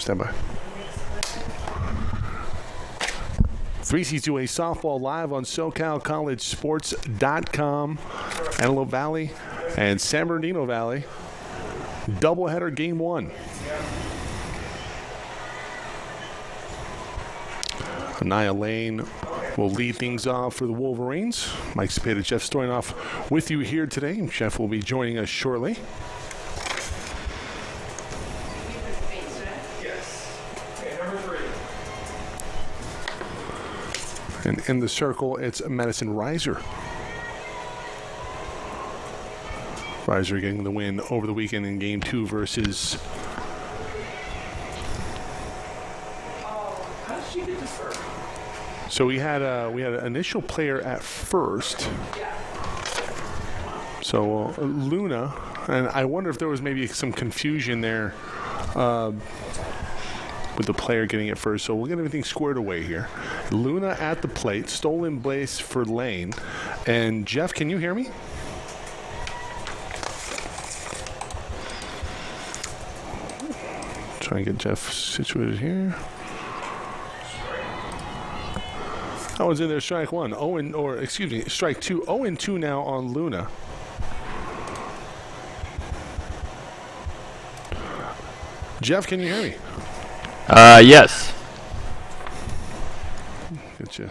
stand by. 3CCAA softball live on SoCalCollegeSports.com. Antelope Valley and San Bernardino Valley. Doubleheader game 1. Anaya Lane will lead things off for the Wolverines. Mike Cepeda, Jeff Stoynoff with you here today. Jeff will be joining us shortly. And in the circle, it's Madison Reiser. Reiser getting the win over the weekend in Game 2 versus... How did she get to first? So we had an initial player at first. So Luna, and I wonder if there was maybe some confusion there with the player getting it first. So we'll get everything squared away here. Luna at the plate, stolen base for Lane. And Jeff, can you hear me? Try and get Jeff situated here. That one's in there, strike 1. Strike 2. 0-2 now on Luna. Jeff, can you hear me? Yes. Getcha.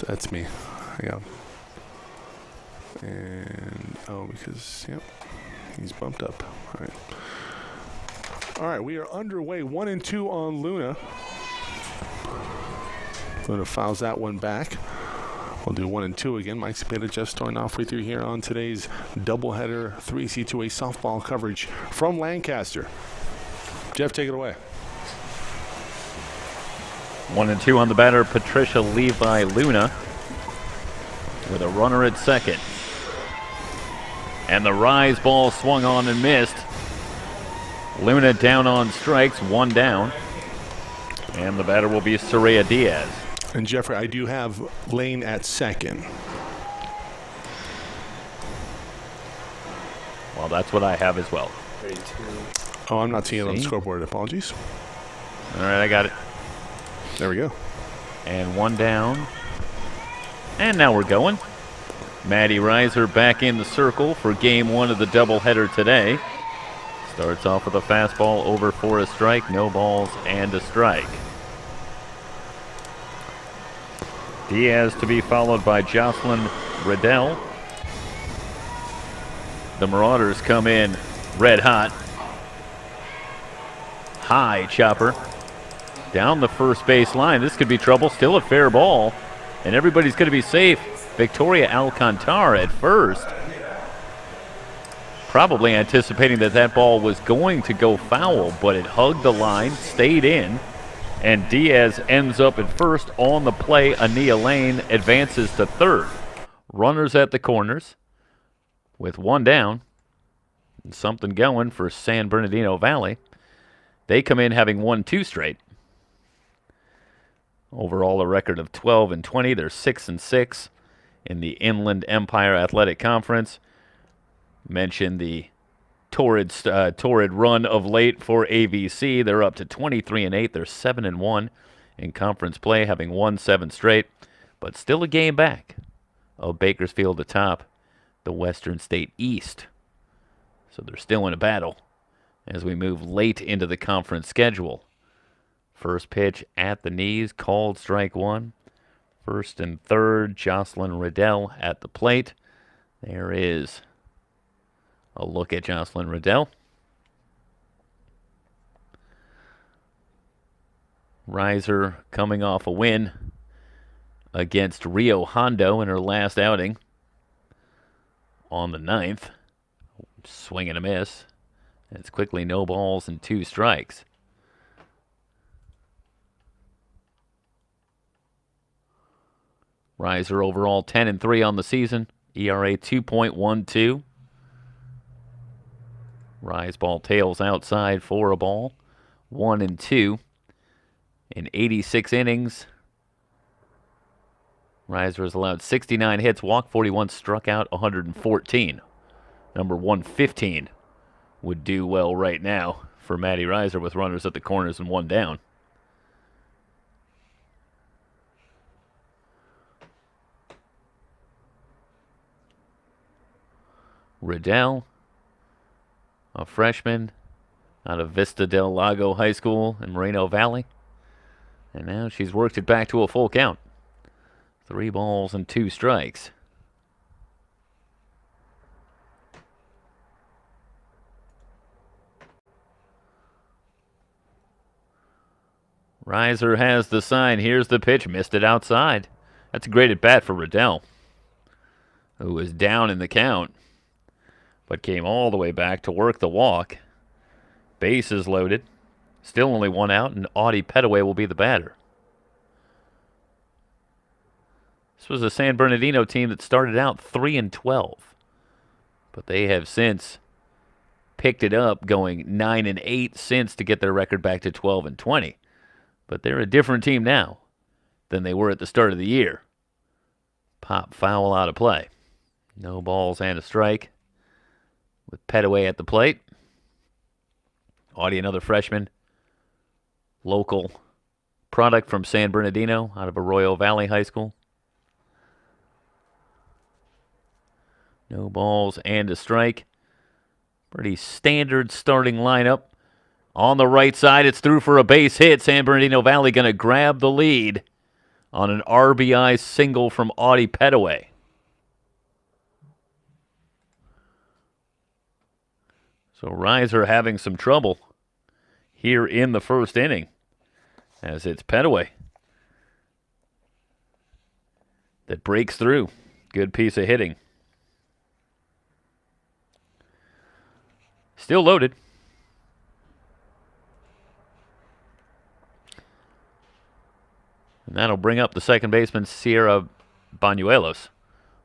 That's me. I got him. And because he's bumped up. All right, we are underway. 1-2 on Luna. Luna fouls that one back. We'll do 1-2 again. Mike Cepeda, Jeff Stoynoff with you here on today's doubleheader 3C2A softball coverage from Lancaster. Jeff, take it away. 1-2 on the batter, Patricia Levi Luna with a runner at second. And the rise ball swung on and missed. Luna down on strikes, 1 down. And the batter will be Soraya Diaz. And Jeffrey, I do have Lane at second. Well, that's what I have as well. Oh, I'm not seeing it on the scoreboard. Apologies. All right, I got it. There we go. And 1 down. And now we're going. Maddie Reiser back in the circle for game 1 of the doubleheader today. Starts off with a fastball over for a strike, no balls and a strike. Diaz to be followed by Jocelyn Riddell. The Marauders come in red hot. High chopper down the first base line. This could be trouble. Still a fair ball, and everybody's going to be safe. Victoria Alcantara at first, probably anticipating that that ball was going to go foul, but it hugged the line, stayed in, and Diaz ends up at first on the play. Ania Lane advances to third. Runners at the corners with 1 down. And something going for San Bernardino Valley. They come in having won 2 straight. Overall, a record of 12-20. They're 6-6 in the Inland Empire Athletic Conference. Mentioned the torrid run of late for AVC. They're up to 23-8. They're 7-1 in conference play, having won 7 straight, but still a game back of Bakersfield atop the Western State East. So they're still in a battle as we move late into the conference schedule. First pitch at the knees, called strike 1. First and third, Jocelyn Riddell at the plate. There is a look at Jocelyn Riddell. Reiser coming off a win against Rio Hondo in her last outing on the 9th. Swing and a miss. It's quickly no balls and 2 strikes. Reiser overall 10-3 on the season. ERA 2.12. Rise ball tails outside for a ball. 1-2 in 86 innings. Reiser has allowed 69 hits, walked 41, struck out 114. Number 115 would do well right now for Maddie Reiser with runners at the corners and one down. Riddell, a freshman out of Vista del Lago High School in Moreno Valley. And now she's worked it back to a full count. 3 balls and 2 strikes. Reiser has the sign. Here's the pitch. Missed it outside. That's a great at bat for Riddell, who was down in the count, but came all the way back to work the walk. Bases loaded. Still only 1 out, and Audie Petaway will be the batter. This was a San Bernardino team that started out 3-12, but they have since picked it up, going 9-8 since to get their record back to 12-20. But they're a different team now than they were at the start of the year. Pop foul out of play. No balls and a strike with Petaway at the plate. Audie, another freshman. Local product from San Bernardino out of Arroyo Valley High School. No balls and a strike. Pretty standard starting lineup. On the right side, it's through for a base hit. San Bernardino Valley going to grab the lead on an RBI single from Audie Petaway. So Reiser having some trouble here in the first inning, as it's Petaway that breaks through. Good piece of hitting. Still loaded. And that'll bring up the second baseman, Sierra Banuelos.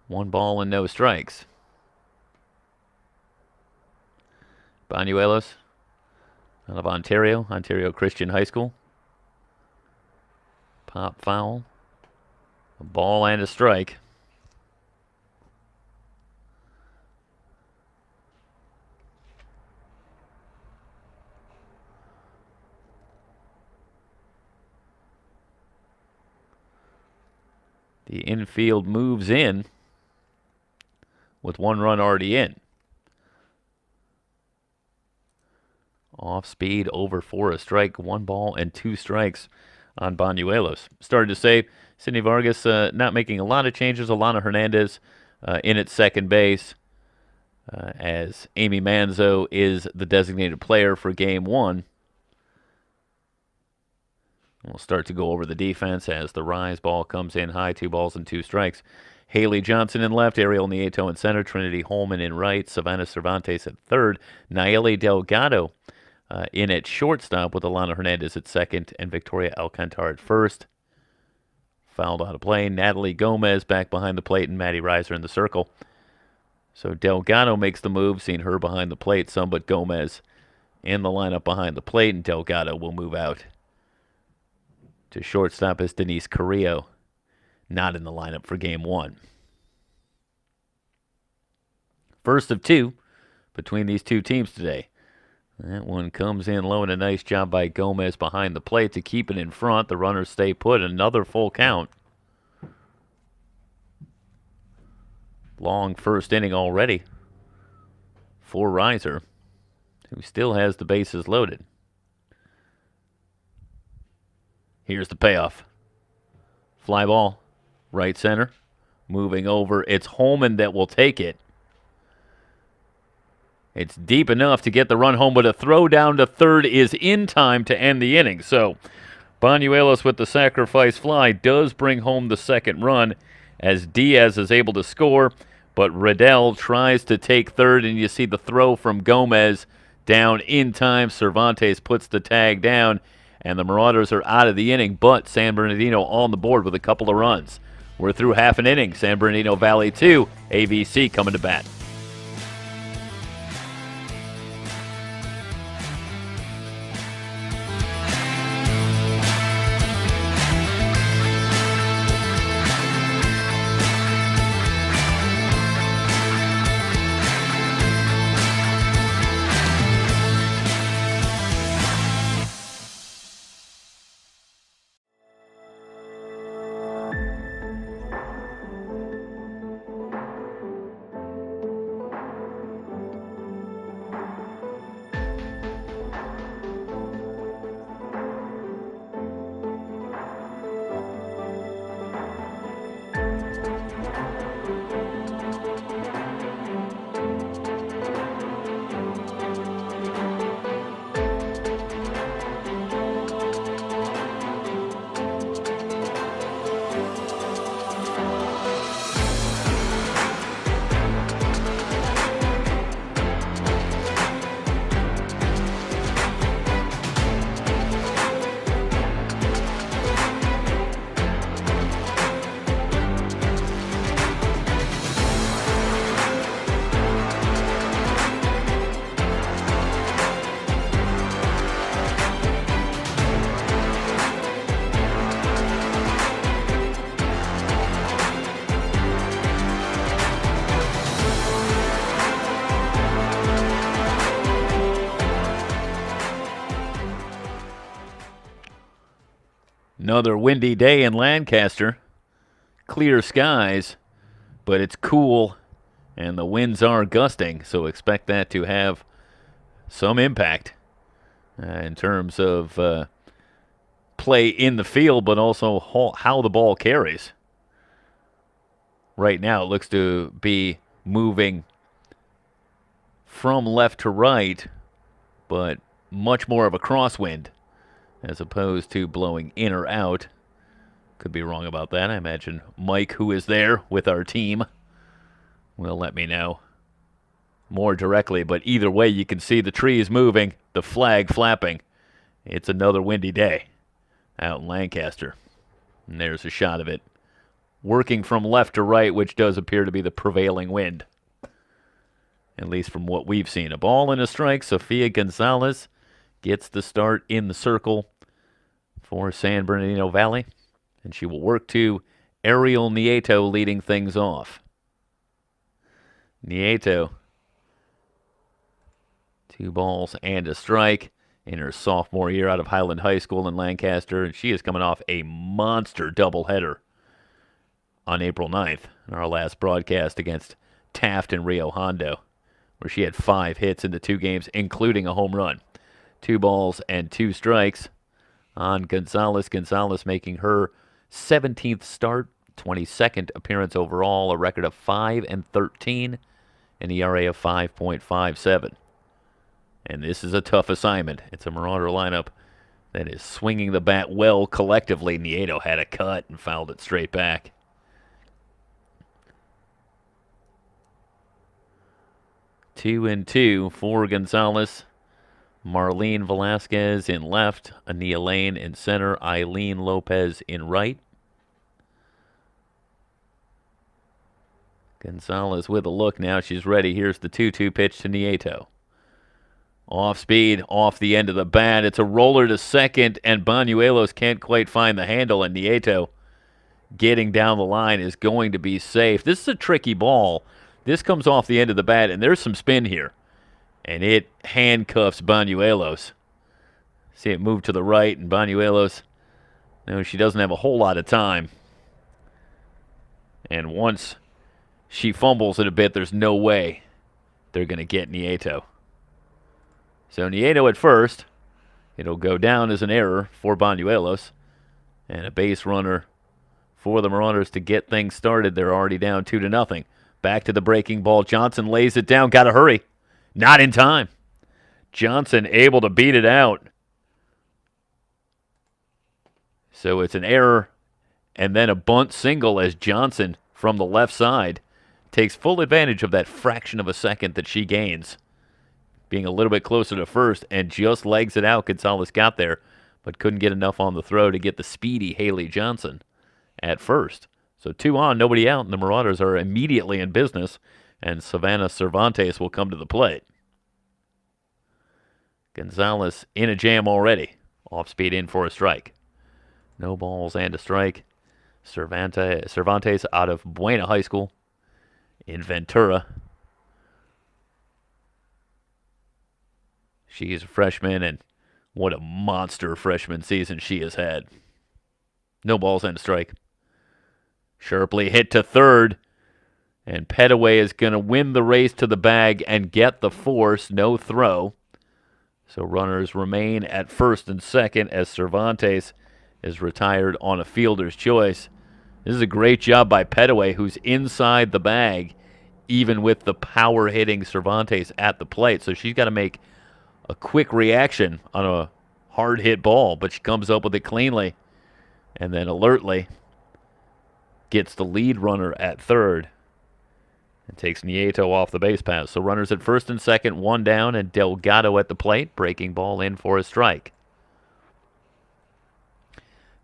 1 ball and no strikes. Banuelos out of Ontario Christian High School. Pop foul. A ball and a strike. The infield moves in with 1 run already in. Off speed, over for a strike, 1 ball and 2 strikes on Banuelos. Started to say Sidney Vargas not making a lot of changes. Alana Hernandez in at second base, as Amy Manzo is the designated player for Game 1. We'll start to go over the defense as the rise ball comes in high, 2 balls and 2 strikes. Haley Johnson in left, Ariel Nieto in center, Trinity Holman in right, Savannah Cervantes at third, Nayeli Delgado in at shortstop with Alana Hernandez at second and Victoria Alcantar at first. Fouled out of play. Natalie Gomez back behind the plate and Maddie Reiser in the circle. So Delgado makes the move, seeing her behind the plate some, but Gomez in the lineup behind the plate, and Delgado will move out to shortstop as Denise Carrillo not in the lineup for Game 1. First of 2 between these two teams today. That one comes in low, and a nice job by Gomez behind the plate to keep it in front. The runners stay put. Another full count. Long first inning already for Reiser, who still has the bases loaded. Here's the payoff. Fly ball, right center, moving over. It's Holman that will take it. It's deep enough to get the run home, but a throw down to third is in time to end the inning. So Banuelos with the sacrifice fly does bring home the second run as Diaz is able to score, but Riddell tries to take third, and you see the throw from Gomez down in time. Cervantes puts the tag down, and the Marauders are out of the inning, but San Bernardino on the board with a couple of runs. We're through half an inning. San Bernardino Valley 2, AVC coming to bat. Another windy day in Lancaster. Clear skies, but it's cool and the winds are gusting, so expect that to have some impact in terms of play in the field, but also how the ball carries. Right now it looks to be moving from left to right, but much more of a crosswind as opposed to blowing in or out. Could be wrong about that. I imagine Mike, who is there with our team, will let me know more directly. But either way, you can see the trees moving, the flag flapping. It's another windy day out in Lancaster. And there's a shot of it working from left to right, which does appear to be the prevailing wind, at least from what we've seen. A ball and a strike. Sofia Gonzalez gets the start in the circle for San Bernardino Valley, and she will work to Ariel Nieto leading things off. Nieto, 2 balls and a strike in her sophomore year out of Highland High School in Lancaster, and she is coming off a monster doubleheader on April 9th in our last broadcast against Taft and Rio Hondo, where she had 5 hits in the 2 games, including a home run. 2 balls and 2 strikes on Gonzalez. Gonzalez making her 17th start, 22nd appearance overall, a record of 5-13, an ERA of 5.57. And this is a tough assignment. It's a Marauder lineup that is swinging the bat well collectively. Nieto had a cut and fouled it straight back. Two and two for Gonzalez. Marlene Velasquez in left, Ania Lane in center, Eileen Lopez in right. Gonzalez with a look now. She's ready. Here's the 2-2 pitch to Nieto. Off speed, off the end of the bat. It's a roller to second, and Banuelos can't quite find the handle, and Nieto getting down the line is going to be safe. This is a tricky ball. This comes off the end of the bat, and there's some spin here. And it handcuffs Banuelos. See it move to the right, and Banuelos, no, she doesn't have a whole lot of time. And once she fumbles it a bit, there's no way they're going to get Nieto. So Nieto at first. It'll go down as an error for Banuelos. And a base runner for the Marauders to get things started. They're already down 2-0. Back to the breaking ball. Johnson lays it down. Got to hurry. Not in time. Johnson able to beat it out. So it's an error and then a bunt single as Johnson from the left side takes full advantage of that fraction of a second that she gains, being a little bit closer to first, and just legs it out. Gonzalez got there, but couldn't get enough on the throw to get the speedy Haley Johnson at first. So 2 on, nobody out, and the Marauders are immediately in business, and Savannah Cervantes will come to the plate. Gonzalez in a jam already. Off speed in for a strike. No balls and a strike. Cervantes out of Buena High School in Ventura. She is a freshman, and what a monster freshman season she has had. No balls and a strike. Sharply hit to third, and Petaway is going to win the race to the bag and get the force. No throw. So runners remain at first and second as Cervantes is retired on a fielder's choice. This is a great job by Petaway, who's inside the bag, even with the power hitting Cervantes at the plate. So she's got to make a quick reaction on a hard hit ball, but she comes up with it cleanly and then alertly gets the lead runner at third and takes Nieto off the base pass. So runners at first and second, 1 down, and Delgado at the plate, breaking ball in for a strike.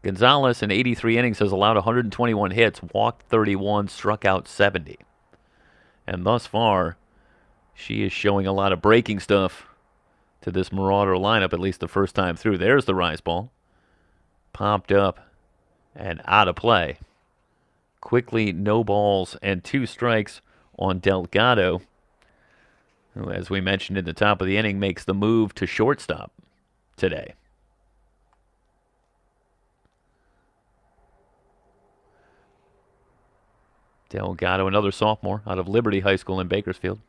Gonzalez in 83 innings has allowed 121 hits, walked 31, struck out 70. And thus far, she is showing a lot of breaking stuff to this Marauder lineup, at least the first time through. There's the rise ball. Popped up and out of play. Quickly, no balls and 2 strikes on Delgado, who, as we mentioned at the top of the inning, makes the move to shortstop today. Delgado, another sophomore out of Liberty High School in Bakersfield.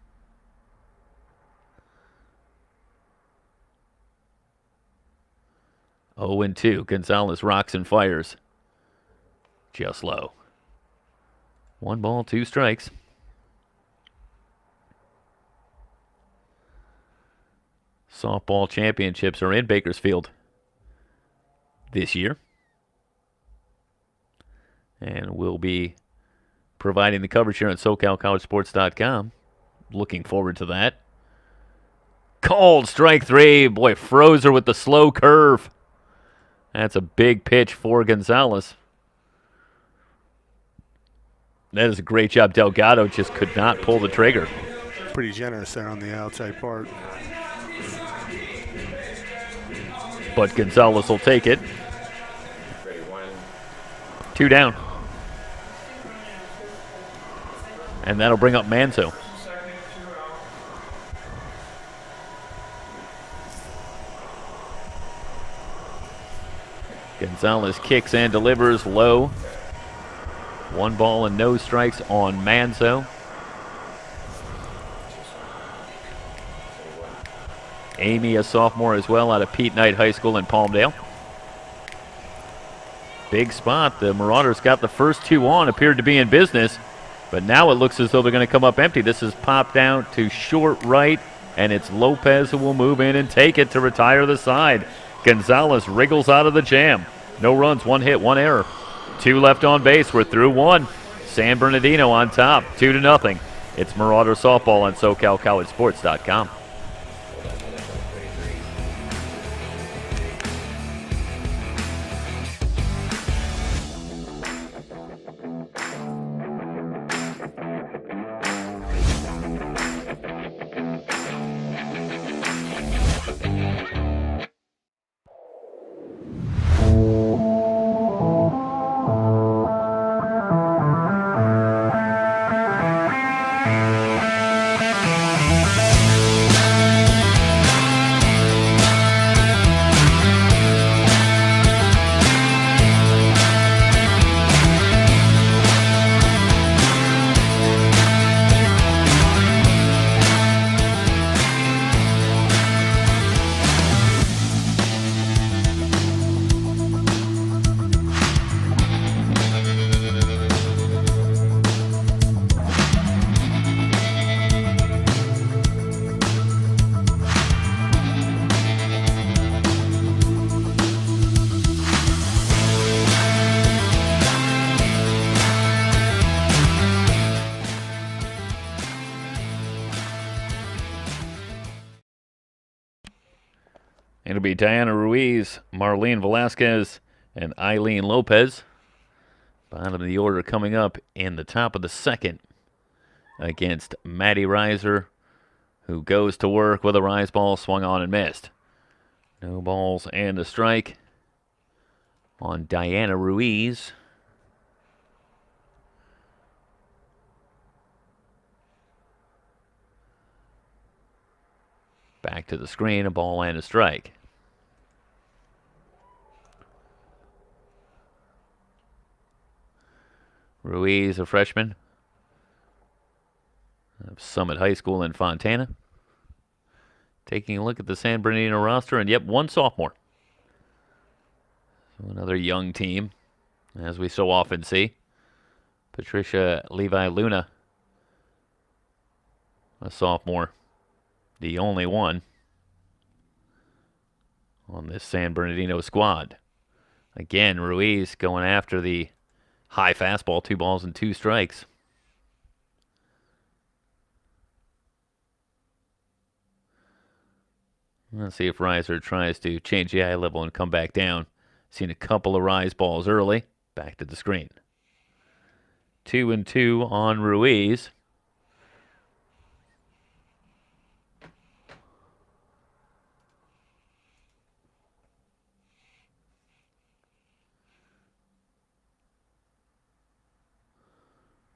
Oh and 2. Gonzalez rocks and fires. Just low. 1 ball, 2 strikes. Softball championships are in Bakersfield this year. And we'll be providing the coverage here on SoCalCollegeSports.com. Looking forward to that. Called strike 3. Boy, Frozer with the slow curve. That's a big pitch for Gonzalez. That is a great job. Delgado just could not pull the trigger. Pretty generous there on the outside part. But Gonzalez will take it. 2 down. And that'll bring up Manzo. Gonzalez kicks and delivers low. 1 ball and no strikes on Manzo. Amy, a sophomore as well, out of Pete Knight High School in Palmdale. Big spot. The Marauders got the first 2 on, appeared to be in business, but now it looks as though they're going to come up empty. This is popped out to short right, and it's Lopez who will move in and take it to retire the side. Gonzalez wriggles out of the jam. No runs, 1 hit, 1 error. 2 left on base. We're through 1. San Bernardino on top, 2-0. It's Marauder Softball on SoCalCollegeSports.com. It'll be Diana Ruiz, Marlene Velasquez, and Eileen Lopez. Bottom of the order coming up in the top of the second against Maddie Reiser, who goes to work with a rise ball swung on and missed. No balls and a strike on Diana Ruiz. Back to the screen, a ball and a strike. Ruiz, a freshman of Summit High School in Fontana. Taking a look at the San Bernardino roster, and yep, 1 sophomore. So another young team, as we so often see. Patricia Levi Luna, a sophomore, the only one on this San Bernardino squad. Again, Ruiz going after the high fastball, 2 balls and 2 strikes. Let's see if Reiser tries to change the eye level and come back down. Seen a couple of rise balls early. Back to the screen. 2-2 on Ruiz.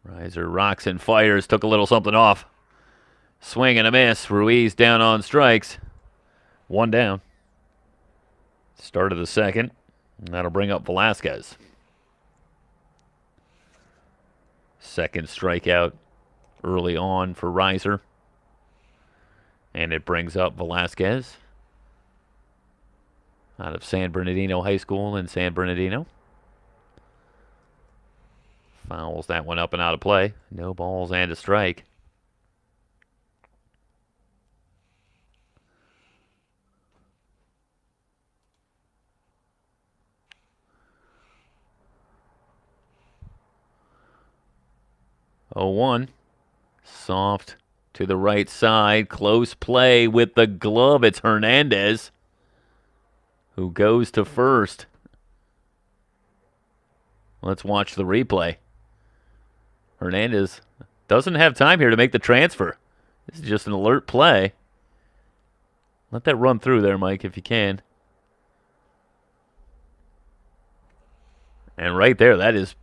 Reiser rocks and fires, took a little something off. Swing and a miss. Ruiz down on strikes. 1 down. Start of the second. And that'll bring up Velasquez. Second strikeout early on for Reiser. And it brings up Velasquez out of San Bernardino High School in San Bernardino. Fouls that one up and out of play. No balls and a strike. Oh, 1. Soft to the right side. Close play with the glove. It's Hernandez who goes to first. Let's watch the replay. Hernandez doesn't have time here to make the transfer. This is just an alert play. Let that run through there, Mike, if you can. And right there, that is,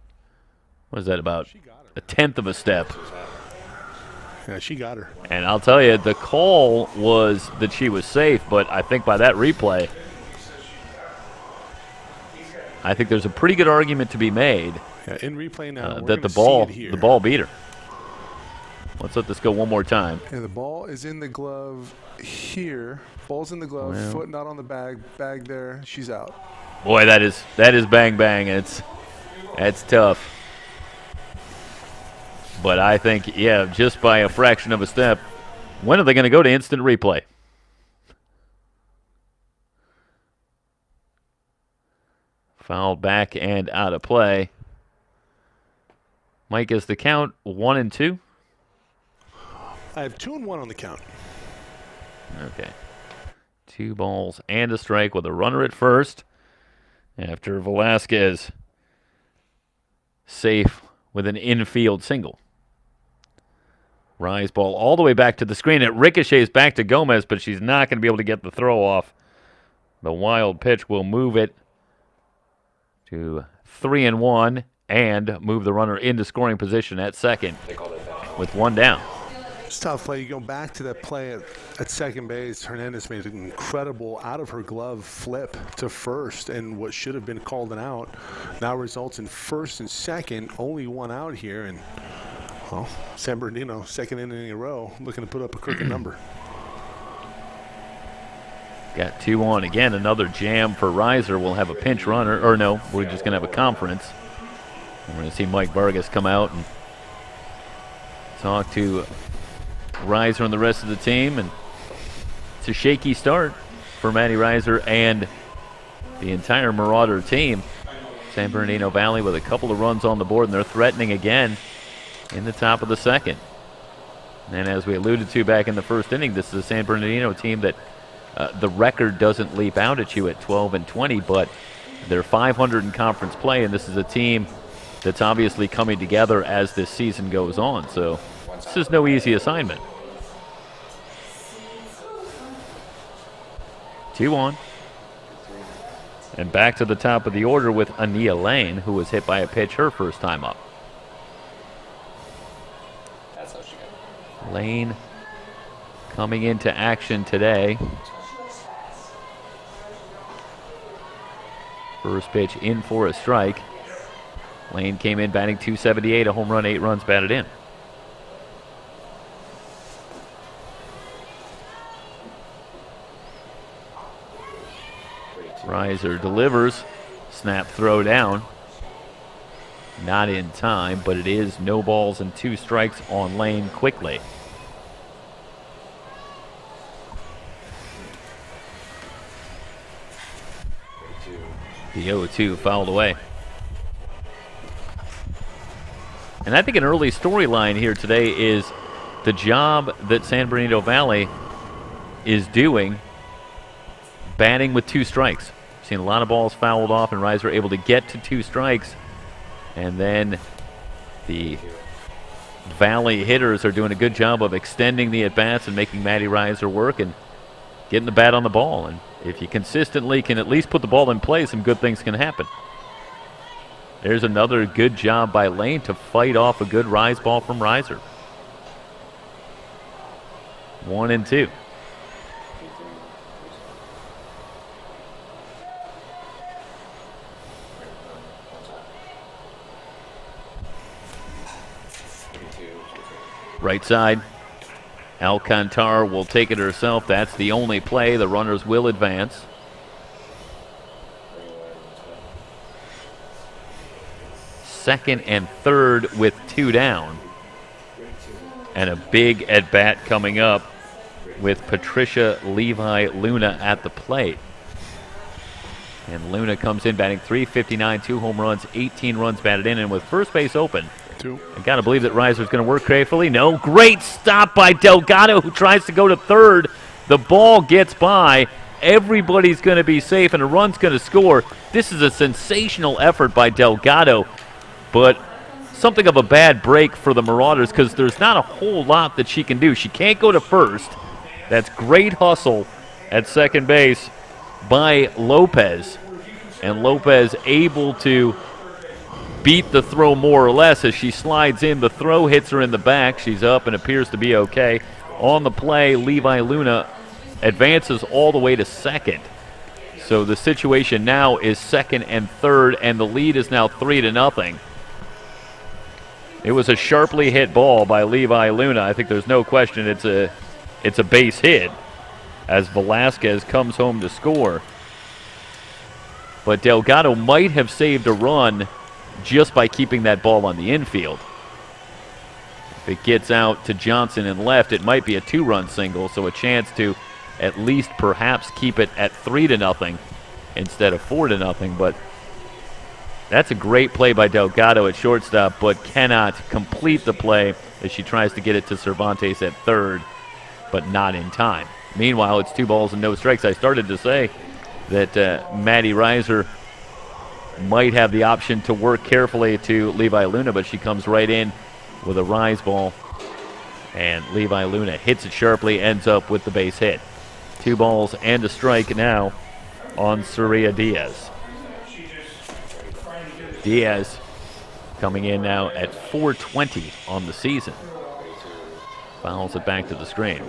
what is that, about a tenth of a step. Yeah, she got her. And I'll tell you, the call was that she was safe, but I think by that replay, I think there's a pretty good argument to be made in replay now that the ball beat her. Let's let this go one more time. And the ball is in the glove here. Ball's in the glove, foot not on the bag there. She's out. Boy, that is bang bang. That's tough. But I think, yeah, just by a fraction of a step. When are they going to go to instant replay? Fouled back and out of play. Mike, is the count 1-2? I have 2-1 on the count. Okay. 2 balls and a strike with a runner at first after Velasquez safe with an infield single. Rise ball all the way back to the screen. It ricochets back to Gomez, but she's not going to be able to get the throw off. The wild pitch will move it to 3-1 and move the runner into scoring position at second with 1 down. It's a tough play. You go back to that play at second base. Hernandez made an incredible out-of-her-glove flip to first, and what should have been called an out now results in first and second. Only 1 out here, and, well, San Bernardino, second inning in a row, looking to put up a crooked number. Got 2 on again. Another jam for Reiser. We'll have a pinch runner. Or no, we're just going to have a conference. We're going to see Mike Vargas come out and talk to Reiser and the rest of the team. And it's a shaky start for Maddie Reiser and the entire Marauder team. San Bernardino Valley with a couple of runs on the board, and they're threatening again in the top of the second. And as we alluded to back in the first inning, this is a San Bernardino team that the record doesn't leap out at you at 12-20, but they're 500 in conference play, and this is a team that's obviously coming together as this season goes on. So this is no easy assignment. 2 on. And back to the top of the order with Ania Lane, who was hit by a pitch her first time up. Lane coming into action today. First pitch in for a strike. Lane came in batting .278, a home run, 8 runs batted in. Reiser delivers. Snap throw down. Not in time, but it is no balls and 2 strikes on Lane quickly. The 0-2 fouled away. And I think an early storyline here today is the job that San Bernardino Valley is doing batting with 2 strikes. Seen a lot of balls fouled off, and Reiser able to get to 2 strikes. And then the Valley hitters are doing a good job of extending the at-bats and making Maddie Reiser work and getting the bat on the ball. And if you consistently can at least put the ball in play, some good things can happen. There's another good job by Lane to fight off a good rise ball from Reiser. 1-2. Right side. Alcantar will take it herself. That's the only play. The runners will advance. Second and third with 2 down. And a big at-bat coming up with Patricia Levi Luna at the plate. And Luna comes in batting .359, 2 home runs, 18 runs batted in, and with first base open. 2. I got to believe that Reiser's going to work carefully. No, great stop by Delgado, who tries to go to third. The ball gets by. Everybody's going to be safe, and a run's going to score. This is a sensational effort by Delgado, but something of a bad break for the Marauders because there's not a whole lot that she can do. She can't go to first. That's great hustle at second base by Lopez, and Lopez able to beat the throw more or less as she slides in. The throw hits her in the back. She's up and appears to be okay. On the play, Levi Luna advances all the way to second. So the situation now is second and third, and the lead is now 3-0. It was a sharply hit ball by Levi Luna. I think there's no question it's a base hit as Velasquez comes home to score. But Delgado might have saved a run just by keeping that ball on the infield. If it gets out to Johnson and left, it might be a 2-run single, so a chance to at least perhaps keep it at 3-0 instead of 4-0. But that's a great play by Delgado at shortstop, but cannot complete the play as she tries to get it to Cervantes at third, but not in time. Meanwhile, it's 2 balls and no strikes. I started to say that Maddie Reiser might have the option to work carefully to Levi Luna, but she comes right in with a rise ball, and Levi Luna hits it sharply, ends up with the base hit. 2 balls and a strike now on Surya Diaz. Diaz coming in now at .420 on the season. Fouls it back to the screen.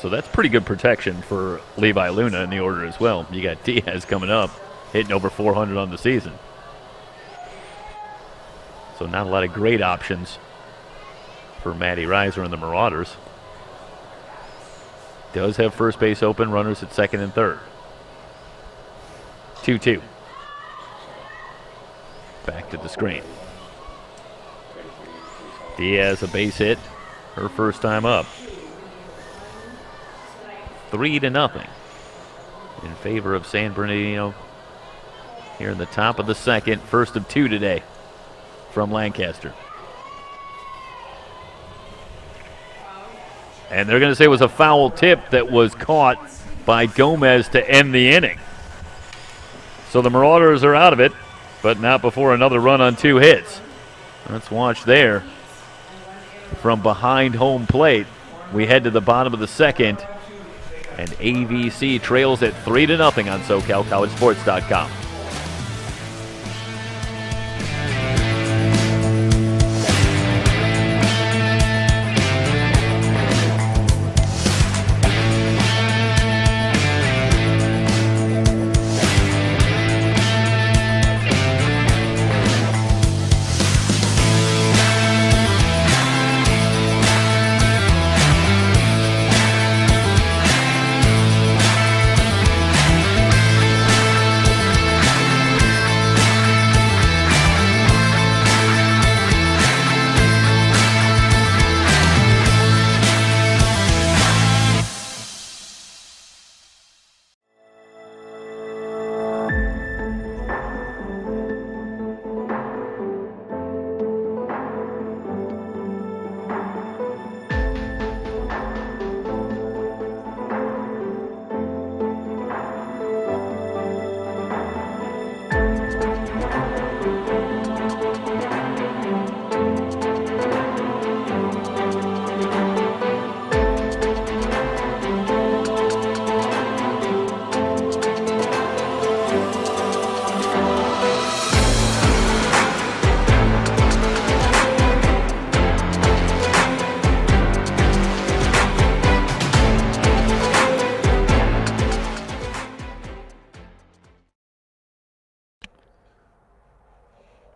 So that's pretty good protection for Levi Luna in the order as well. You got Diaz coming up, hitting over 400 on the season. So not a lot of great options for Maddie Reiser and the Marauders. Does have first base open, runners at second and third. 2-2. Back to the screen. Diaz a base hit, her first time up. 3-0 in favor of San Bernardino here in the top of the second, first of 2 today from Lancaster. And they're going to say it was a foul tip that was caught by Gomez to end the inning. So the Marauders are out of it, but not before another run on 2 hits. Let's watch there from behind home plate. We head to the bottom of the second, and AVC trails at 3-0 on SoCalCollegeSports.com.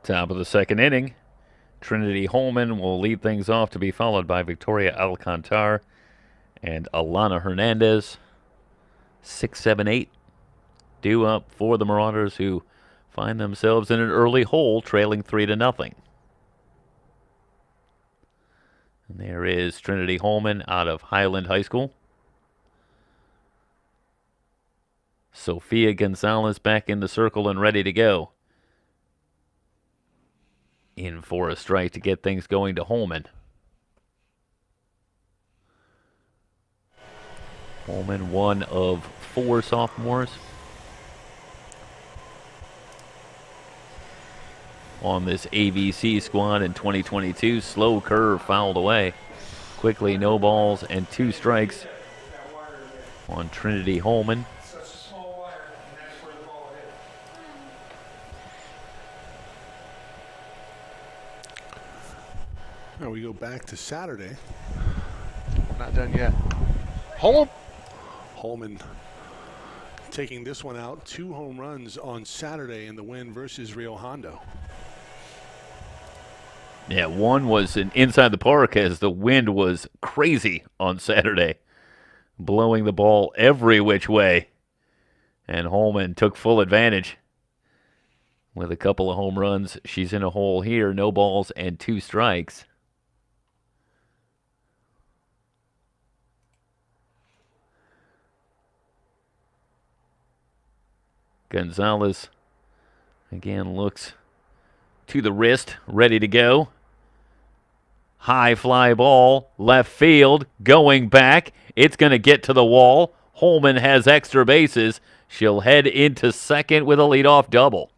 Top of the second inning. Trinity Holman will lead things off, to be followed by Victoria Alcantar and Alana Hernandez. 6, 7, 8 due up for the Marauders, who find themselves in an early hole, trailing 3-0. And there is Trinity Holman out of Highland High School. Sophia Gonzalez back in the circle and ready to go. In for a strike to get things going to Holman. Holman, one of 4 sophomores on this AVC squad in 2022. Slow curve fouled away. Quickly, no balls and 2 strikes on Trinity Holman. Now we go back to Saturday. We're not done yet. Holman taking this one out. 2 home runs on Saturday in the win versus Rio Hondo. Yeah, one was inside the park as the wind was crazy on Saturday, blowing the ball every which way. And Holman took full advantage with a couple of home runs. She's in a hole here, no balls and 2 strikes. Gonzalez again looks to the wrist, ready to go. High fly ball, left field, going back. It's going to get to the wall. Holman has extra bases. She'll head into second with a leadoff double.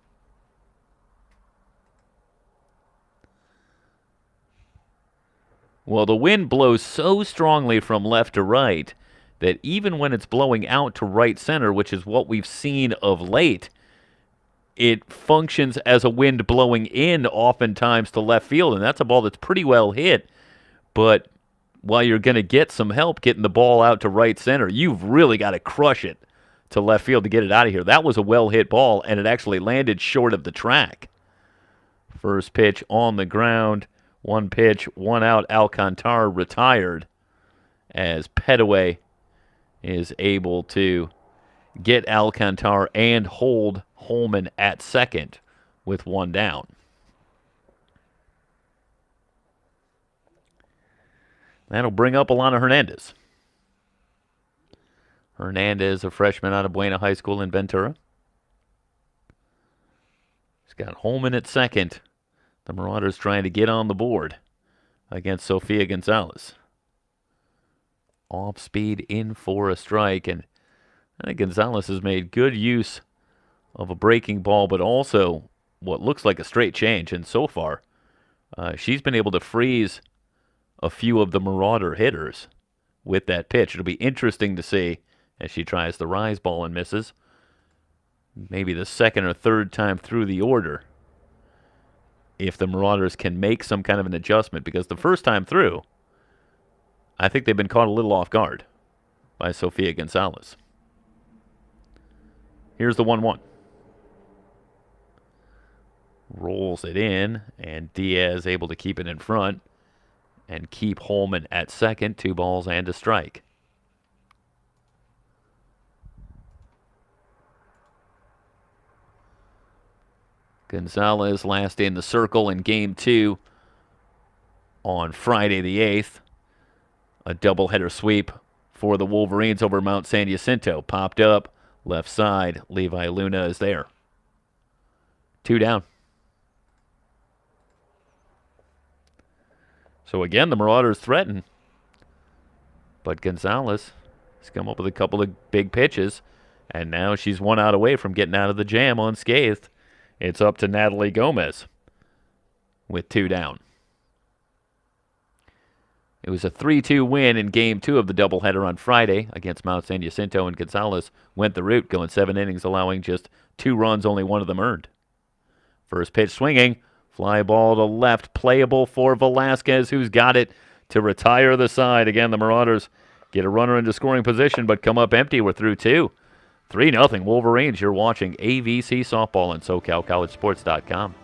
Well, the wind blows so strongly from left to right that even when it's blowing out to right center, which is what we've seen of late, it functions as a wind blowing in oftentimes to left field, and that's a ball that's pretty well hit. But while you're going to get some help getting the ball out to right center, you've really got to crush it to left field to get it out of here. That was a well-hit ball, and it actually landed short of the track. First pitch on the ground, 1 pitch, 1 out. Alcantar retired as Petaway is able to get Alcantar and hold Holman at second with 1 down. That'll bring up Alana Hernandez. Hernandez, a freshman out of Buena High School in Ventura. He's got Holman at second. The Marauders trying to get on the board against Sophia Gonzalez. Off speed, in for a strike, and I think Gonzalez has made good use of a breaking ball, but also what looks like a straight change. And so far, she's been able to freeze a few of the Marauder hitters with that pitch. It'll be interesting to see as she tries the rise ball and misses. Maybe the second or third time through the order, if the Marauders can make some kind of an adjustment, because the first time through, I think they've been caught a little off guard by Sophia Gonzalez. Here's the 1-1. Rolls it in, and Diaz able to keep it in front and keep Holman at second. 2 balls and a strike. Gonzalez last in the circle in Game 2 on Friday the 8th. A doubleheader sweep for the Wolverines over Mount San Jacinto. Popped up, left side. Levi Luna is there. 2 down. So again, the Marauders threaten. But Gonzalez has come up with a couple of big pitches, and now she's 1 out away from getting out of the jam unscathed. It's up to Natalie Gomez with 2 down. It was a 3-2 win in Game 2 of the doubleheader on Friday against Mount San Jacinto, and Gonzalez went the route, going 7 innings, allowing just 2 runs, only 1 of them earned. First pitch swinging, fly ball to left, playable for Velasquez, who's got it to retire the side. Again, the Marauders get a runner into scoring position, but come up empty. We're through 2. 3-0 Wolverines. You're watching AVC Softball on SoCalCollegeSports.com.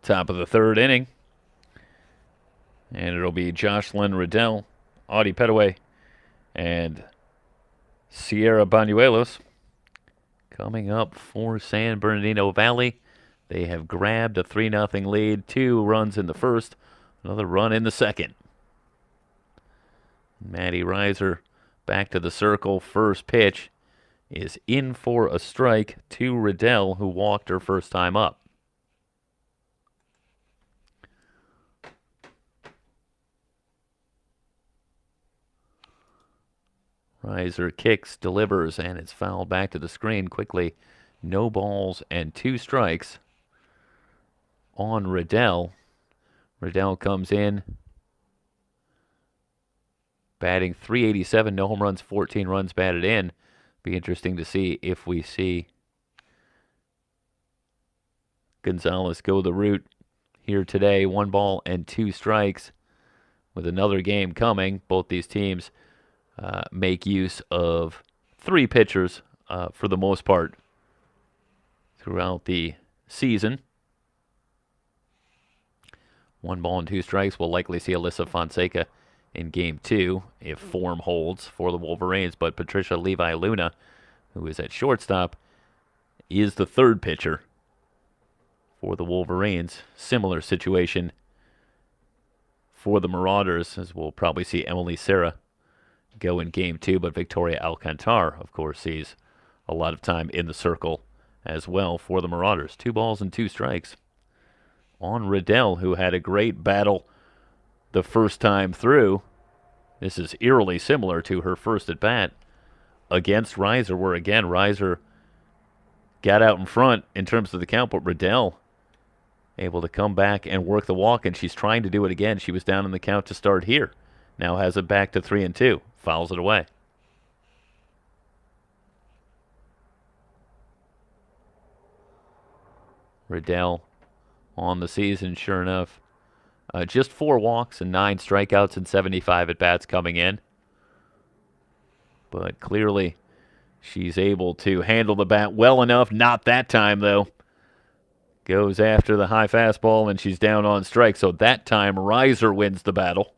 Top of the third inning. And it'll be Jocelyn Riddell, Audie Petaway, and Sierra Banuelos coming up for San Bernardino Valley. They have grabbed a 3-0 lead, 2 runs in the first, another run in the second. Maddie Reiser back to the circle. First pitch is in for a strike to Riddell, who walked her first time up. Reiser kicks, delivers, and it's fouled back to the screen quickly. No balls and 2 strikes on Riddell. Riddell comes in batting .387, no home runs, 14 runs batted in. Be interesting to see if we see Gonzalez go the route here today. 1 ball and 2 strikes with another game coming. Both these teams make use of 3 pitchers for the most part throughout the season. 1 ball and 2 strikes. We'll likely see Alyssa Fonseca in Game 2 if form holds for the Wolverines. But Patricia Levi Luna, who is at shortstop, is the 3rd pitcher for the Wolverines. Similar situation for the Marauders, as we'll probably see Emily Serra go in Game 2. But Victoria Alcantar, of course, sees a lot of time in the circle as well for the Marauders. 2 balls and 2 strikes on Riddell, who had a great battle the first time through. This is eerily similar to her first at bat against Reiser, where again Reiser got out in front in terms of the count, but Riddell able to come back and work the walk, and she's trying to do it again. She was down in the count to start here. Now has it back to 3-2. Fouls it away. Riddell on the season, sure enough. Just 4 walks and 9 strikeouts and 75 at-bats coming in. But clearly she's able to handle the bat well enough. Not that time, though. Goes after the high fastball, and she's down on strike. So that time, Reiser wins the battle.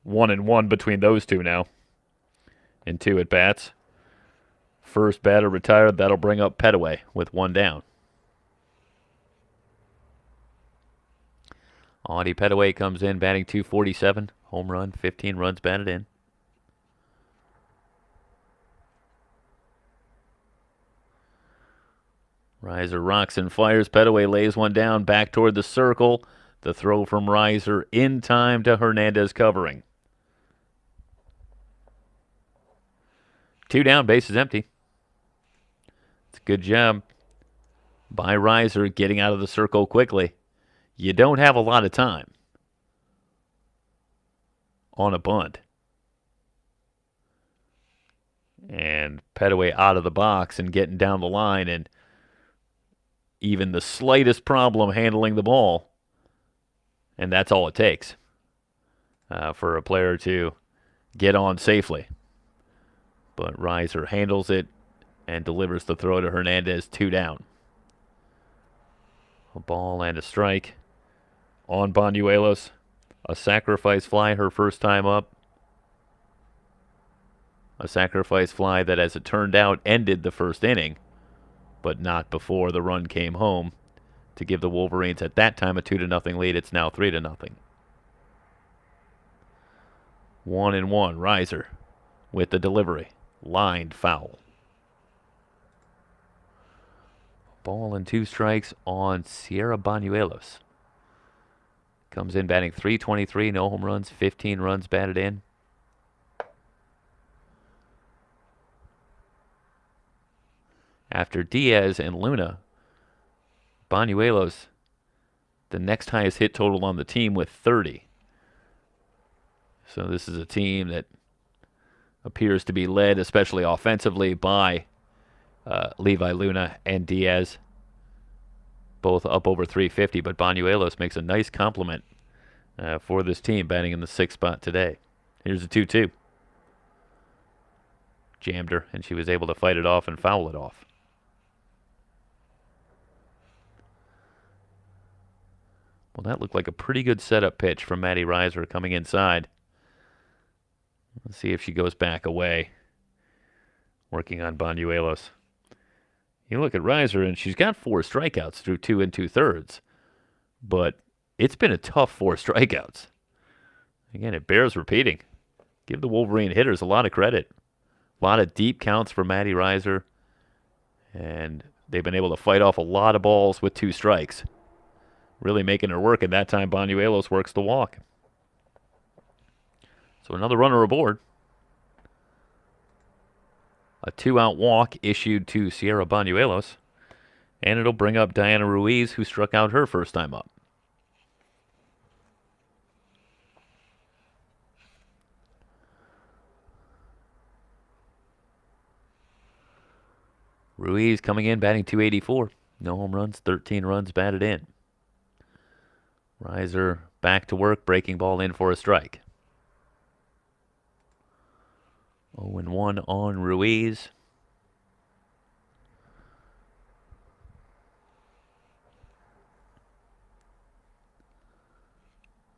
1-1 between those two now in 2 at-bats. First batter retired. That'll bring up Petaway with 1 down. Audie Petaway comes in batting .247. Home run, 15 runs batted in. Reiser rocks and fires. Petaway lays one down back toward the circle. The throw from Reiser in time to Hernandez covering. 2 down, bases empty. It's a good job by Reiser getting out of the circle quickly. You don't have a lot of time on a bunt. And Petaway out of the box and getting down the line, and even the slightest problem handling the ball. And that's all it takes for a player to get on safely. But Reiser handles it and delivers the throw to Hernandez, 2 down. A ball and a strike on Banuelos. A sacrifice fly her first time up. A sacrifice fly that, as it turned out, ended the first inning, but not before the run came home to give the Wolverines at that time a 2-0 lead. It's now 3-0. 1-1. Reiser with the delivery. Lined foul. Ball and 2 strikes on Sierra Banuelos. Comes in batting .323, no home runs, 15 runs batted in. After Diaz and Luna, Banuelos, the next highest hit total on the team with 30. So this is a team that appears to be led, especially offensively, by Levi Luna and Diaz, both up over 350, but Banuelos makes a nice compliment for this team, batting in the 6th spot today. Here's a 2-2. Jammed her, and she was able to fight it off and foul it off. Well, that looked like a pretty good setup pitch from Maddie Reiser coming inside. Let's see if she goes back away. Working on Banuelos. You look at Reiser, and she's got 4 strikeouts through 2 2/3. But it's been a tough 4 strikeouts. Again, it bears repeating. Give the Wolverine hitters a lot of credit. A lot of deep counts for Maddie Reiser. And they've been able to fight off a lot of balls with 2 strikes. Really making her work, and that time Banuelos works the walk. So another runner aboard. A 2-out walk issued to Sierra Banuelos. And it'll bring up Diana Ruiz, who struck out her first time up. Ruiz coming in, batting .284. No home runs, 13 runs batted in. Reiser back to work, breaking ball in for a strike. 0-1 on Ruiz.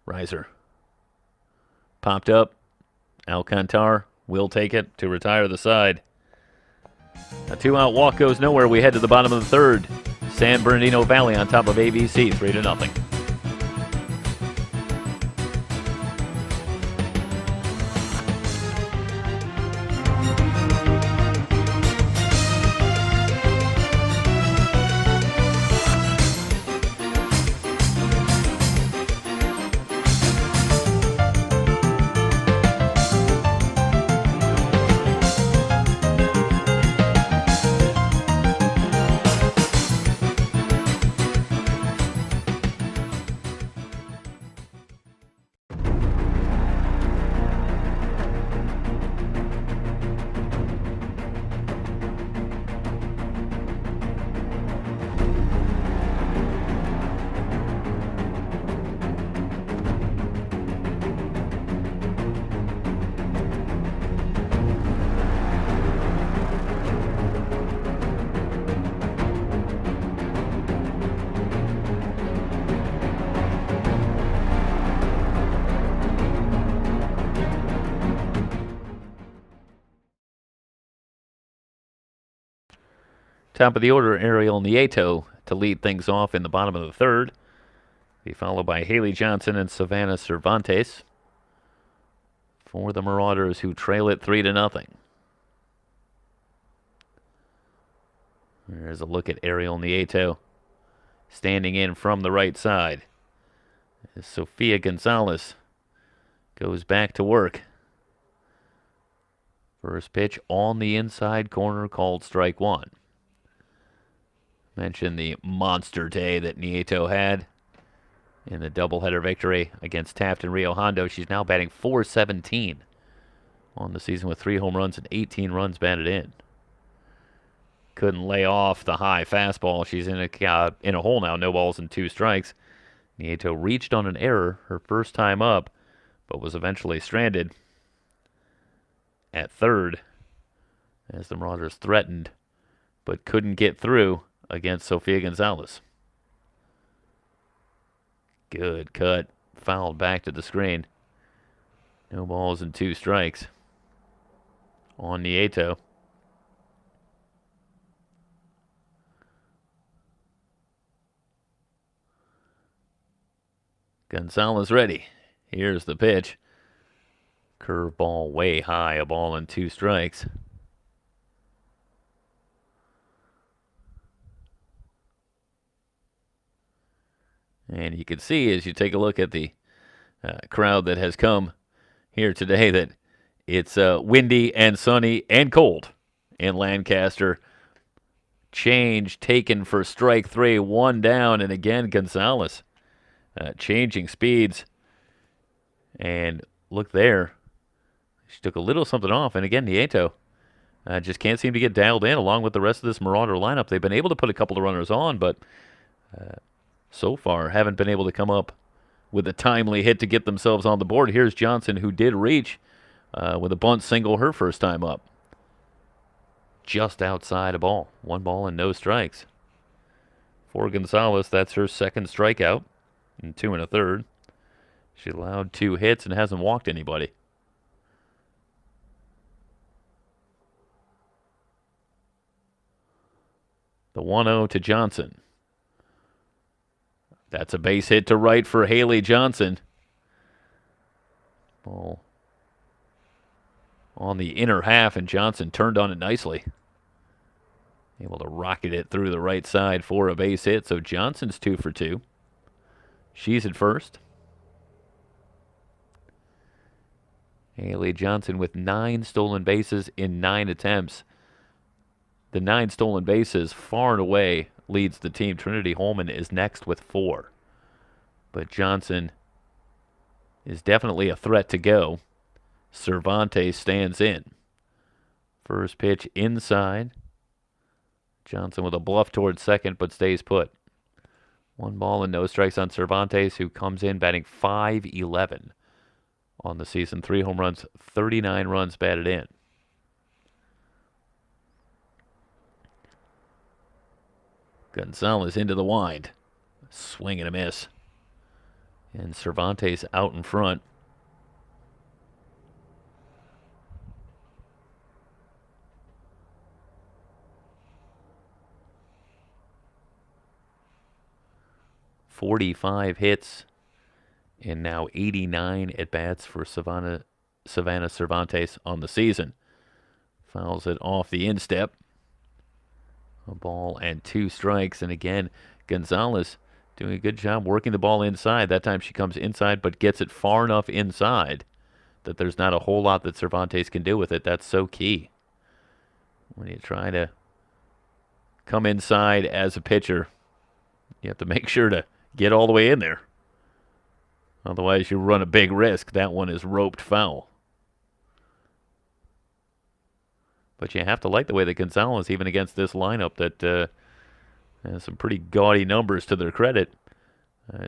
Reiser popped up. Alcantar will take it to retire the side. A 2-out walk goes nowhere. We head to the bottom of the 3rd. San Bernardino Valley on top of AVC, 3-0. Top of the order, Ariel Nieto to lead things off in the bottom of the 3rd. Be followed by Haley Johnson and Savannah Cervantes for the Marauders, who trail it 3-0. There's a look at Ariel Nieto standing in from the right side. As Sofia Gonzalez goes back to work. First pitch on the inside corner, called strike 1. Mentioned the monster day that Nieto had in the doubleheader victory against Taft and Rio Hondo. She's now batting .417 on the season with 3 home runs and 18 runs batted in. Couldn't lay off the high fastball. She's in a hole now, no balls and 2 strikes. Nieto reached on an error her first time up, but was eventually stranded at 3rd as the Marauders threatened, but couldn't get through against Sofia Gonzalez. Good cut. Fouled back to the screen. No balls and 2 strikes on Nieto. Gonzalez ready. Here's the pitch. Curveball way high, a ball and 2 strikes. And you can see as you take a look at the crowd that has come here today that it's windy and sunny and cold in Lancaster. Change taken for strike 3, 1 down, and again Gonzalez changing speeds. And look there. She took a little something off, and again Nieto just can't seem to get dialed in along with the rest of this Marauder lineup. They've been able to put a couple of runners on, but so far haven't been able to come up with a timely hit to get themselves on the board. Here's Johnson, who did reach with a bunt single her first time up. Just outside a ball. 1 ball and no strikes. For Gonzalez, that's her 2nd strikeout. and 2 1/3. She allowed 2 hits and hasn't walked anybody. The 1-0 to Johnson. That's a base hit to right for Haley Johnson. Ball on the inner half, and Johnson turned on it nicely. Able to rocket it through the right side for a base hit, so Johnson's 2 for 2. She's at first. Haley Johnson with 9 stolen bases in 9 attempts. The 9 stolen bases far and away leads the team. Trinity Holman is next with 4. But Johnson is definitely a threat to go. Cervantes stands in. First pitch inside. Johnson with a bluff towards second, but stays put. 1 ball and no strikes on Cervantes, who comes in batting .511 on the season. 3 home runs, 39 runs batted in. Gonzalez into the wind. Swing and a miss. And Cervantes out in front. .45 hits and now 89 at-bats for Savannah Cervantes on the season. Fouls it off the instep. A ball and 2 strikes. And again, Gonzalez doing a good job working the ball inside. That time she comes inside but gets it far enough inside that there's not a whole lot that Cervantes can do with it. That's so key. When you try to come inside as a pitcher, you have to make sure to get all the way in there. Otherwise, you run a big risk. That one is roped foul. But you have to like the way that Gonzalez, even against this lineup that has some pretty gaudy numbers to their credit,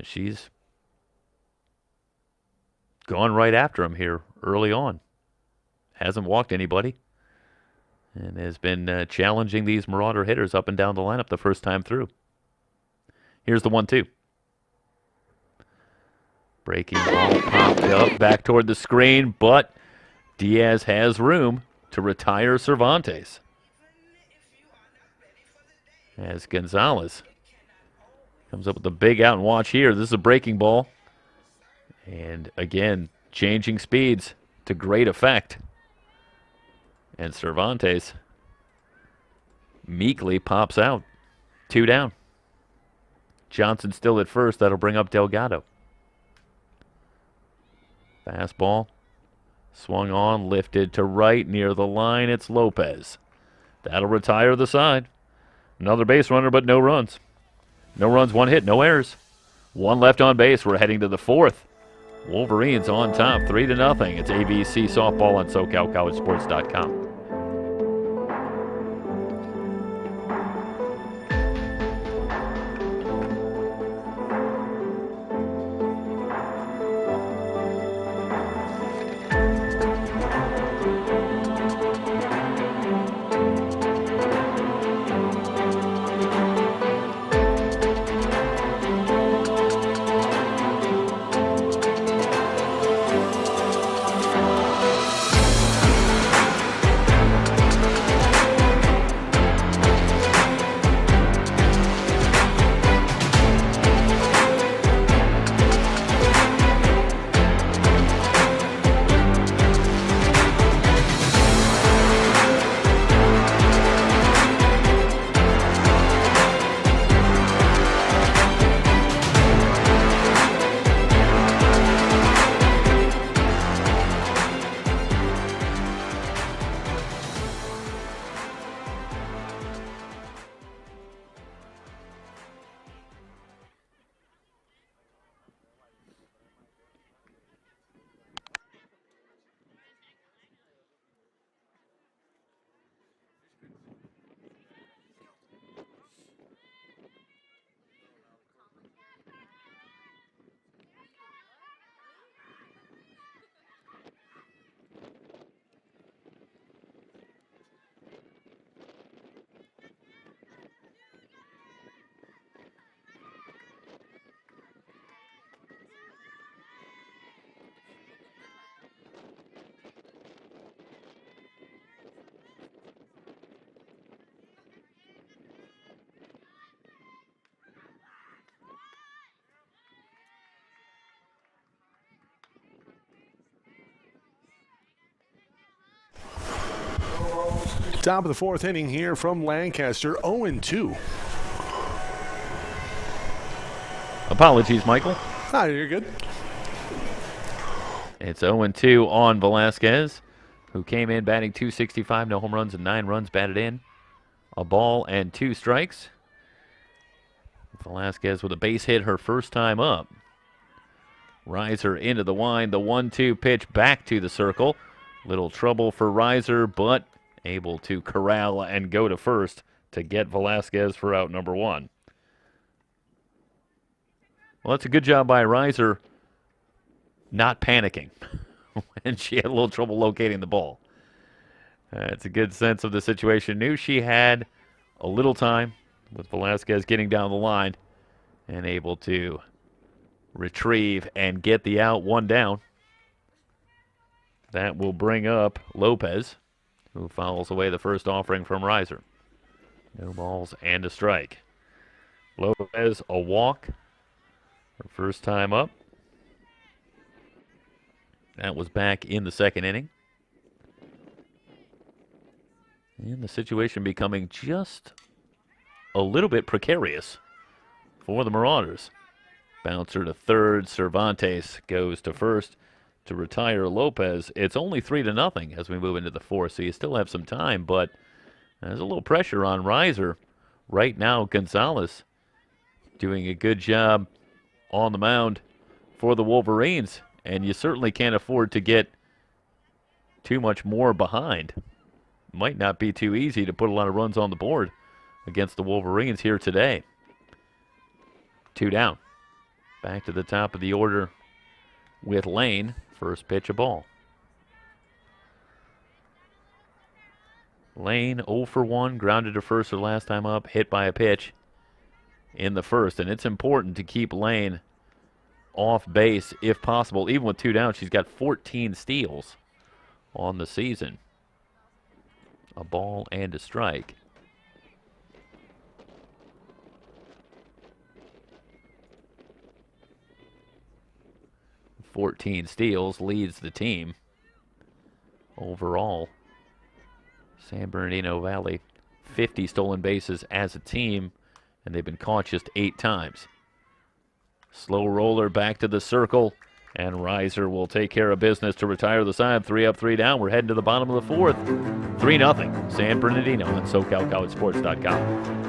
she's gone right after him here early on. Hasn't walked anybody. And has been challenging these Marauder hitters up and down the lineup the first time through. Here's the 1-2. Breaking ball popped up back toward the screen, but Diaz has room to retire Cervantes. As Gonzalez comes up with the big out and watch here. This is a breaking ball. And again, changing speeds to great effect. And Cervantes meekly pops out. 2 down. Johnson still at first. That'll bring up Delgado. Fastball. Swung on, lifted to right near the line. It's Lopez. That'll retire the side. Another base runner, but no runs. No runs, 1 hit, no errors. 1 left on base. We're heading to the 4th. Wolverines on top, 3-0. It's AVC softball on SoCalCollegeSports.com. Top of the fourth inning here from Lancaster, 0-2. Apologies, Michael. Ah, you're good. It's 0-2 on Velasquez, who came in batting .265, no home runs and 9 runs batted in. A ball and 2 strikes. Velasquez with a base hit her first time up. Reiser into the wind, the 1-2 pitch back to the circle. Little trouble for Reiser, but able to corral and go to first to get Velasquez for out number 1. Well, that's a good job by Reiser not panicking when she had a little trouble locating the ball. It's a good sense of the situation. Knew she had a little time with Velasquez getting down the line and able to retrieve and get the out, 1 down. That will bring up Lopez, who fouls away the first offering from Reiser. No balls and a strike. Lopez, a walk. Her first time up. That was back in the second inning. And the situation becoming just a little bit precarious for the Marauders. Bouncer to third. Cervantes goes to first to retire Lopez. It's only 3-0 as we move into the fourth, so you still have some time, but there's a little pressure on Reiser. Right now, Gonzalez doing a good job on the mound for the Wolverines, and you certainly can't afford to get too much more behind. Might not be too easy to put a lot of runs on the board against the Wolverines here today. 2 down. Back to the top of the order with Lane. First pitch, a ball. Lane 0 for 1, grounded to first her last time up, hit by a pitch in the first. And it's important to keep Lane off base if possible. Even with 2 down, she's got 14 steals on the season. A ball and a strike. .14 steals, leads the team overall. San Bernardino Valley, 50 stolen bases as a team, and they've been caught just 8 times. Slow roller back to the circle, and Reiser will take care of business to retire the side. 3 up, 3 down. We're heading to the bottom of the fourth. 3-0 San Bernardino on SoCalCollegeSports.com.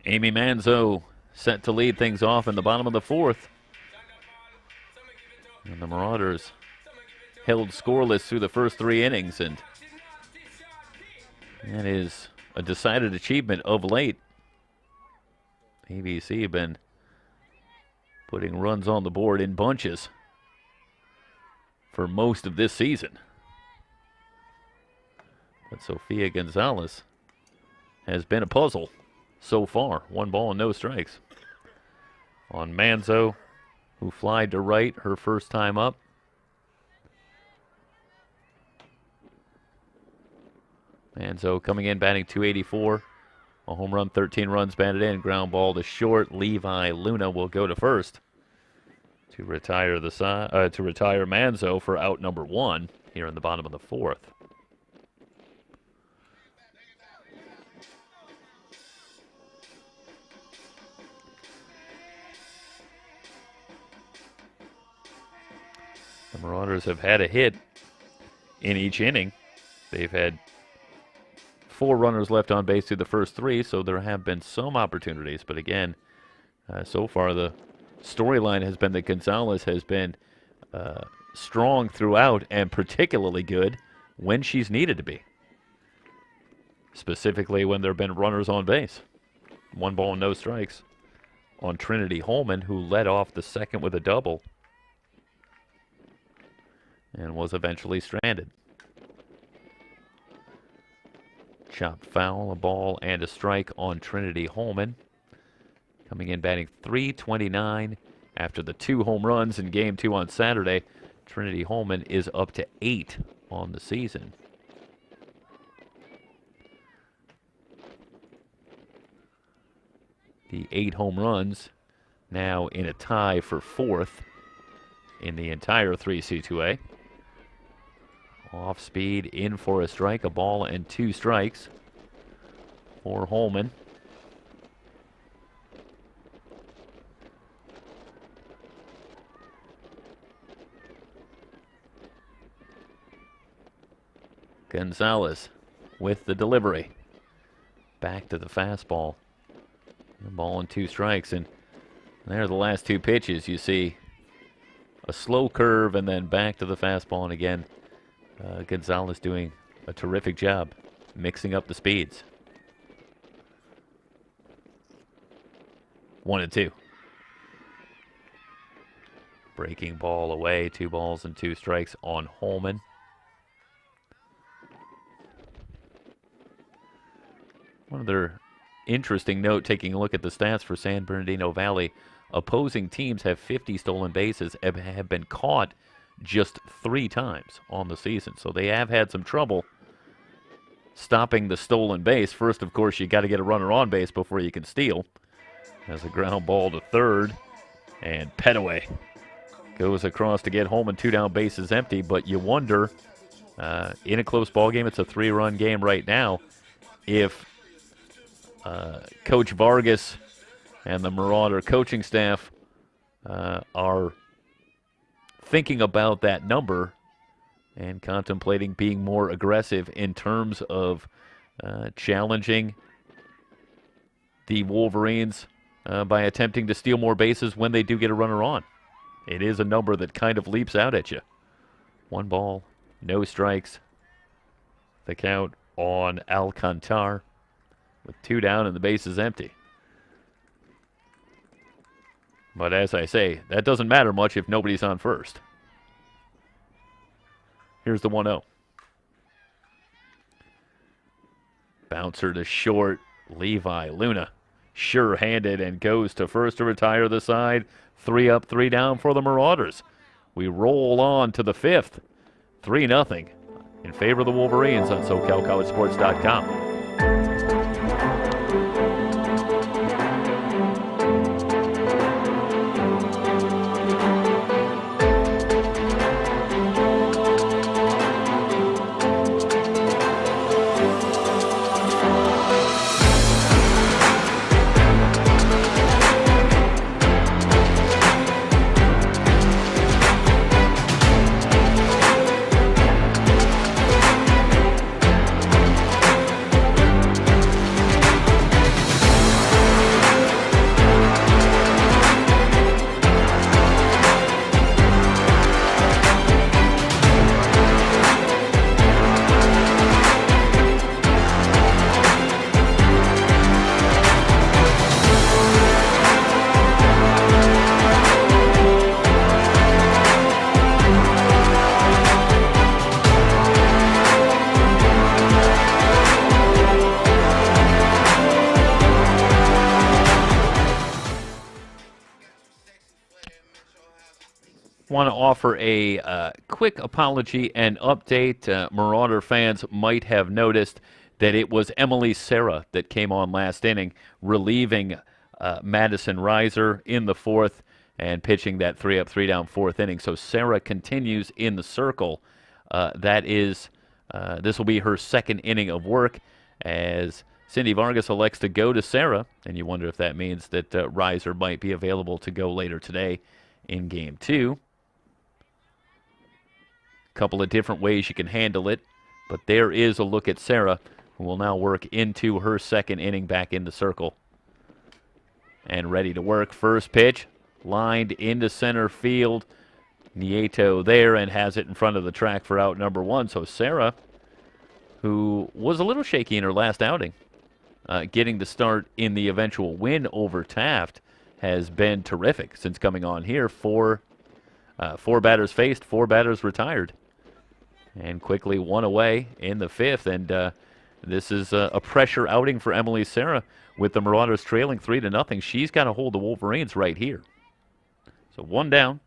Amy Manzo set to lead things off in the bottom of the fourth. And the Marauders held scoreless through the first 3 innings, and that is a decided achievement of late. AVC have been putting runs on the board in bunches for most of this season. But Sofia Gonzalez has been a puzzle so far. 1 ball and no strikes. On Manzo, who flied to right her first time up. Manzo coming in batting .284. A home run, 13 runs batted in. Ground ball to short. Levi Luna will go to first to retire Manzo for out number 1 here in the bottom of the fourth. The Marauders have had a hit in each inning. They've had 4 runners left on base through the first 3, so there have been some opportunities. But again, so far the storyline has been that Gonzalez has been strong throughout and particularly good when she's needed to be. Specifically when there have been runners on base. 1 ball and no strikes on Trinity Holman, who led off the second with a double and was eventually stranded. Chopped foul, a ball and a strike on Trinity Holman. Coming in batting .329 after the 2 home runs in Game 2 on Saturday. Trinity Holman is up to 8 on the season. The 8 home runs now in a tie for 4th in the entire 3C2A. Off speed, in for a strike, a ball and 2 strikes for Holman. Gonzalez with the delivery. Back to the fastball. A ball and 2 strikes, and there are the last 2 pitches. You see a slow curve and then back to the fastball, and again, Gonzalez doing a terrific job mixing up the speeds. 1-2. Breaking ball away, 2 balls and 2 strikes on Holman. One other interesting note, taking a look at the stats for San Bernardino Valley, opposing teams have 50 stolen bases, have been caught just 3 times on the season. So they have had some trouble stopping the stolen base. First, of course, you got to get a runner on base before you can steal. As a ground ball to third, and Petaway goes across to get Holman 2 down, bases empty. But you wonder, in a close ball game, it's a 3-run game right now, if Coach Vargas and the Marauder coaching staff are thinking about that number and contemplating being more aggressive in terms of challenging the Wolverines by attempting to steal more bases when they do get a runner on. It is a number that kind of leaps out at you. 1 ball, no strikes. The count on Alcantar with 2 down and the base is empty. But as I say, that doesn't matter much if nobody's on first. Here's the 1-0. Bouncer to short. Levi Luna sure-handed and goes to first to retire the side. 3 up, 3 down for the Marauders. We roll on to the 5th. 3-0 in favor of the Wolverines on SoCalCollegeSports.com. Want to offer a quick apology and update. Marauder fans might have noticed that it was Emily Serra that came on last inning, relieving Madison Reiser in the 4th and pitching that 3 up, 3 down 4th inning. So Serra continues in the circle. This will be her 2nd inning of work as Cindy Vargas elects to go to Serra, and you wonder if that means that Reiser might be available to go later today in Game 2. couple of different ways you can handle it, but there is a look at Sarah, who will now work into her second inning back in the circle. And ready to work. First pitch, lined into center field. Nieto there and has it in front of the track for out number one. So Sarah, who was a little shaky in her last outing, getting the start in the eventual win over Taft, has been terrific since coming on here. Four batters faced, 4 batters retired. And quickly one away in the 5th. And this is a pressure outing for Emily Sarah. With the Marauders trailing 3-0, she's got to hold the Wolverines right here. So 1 down,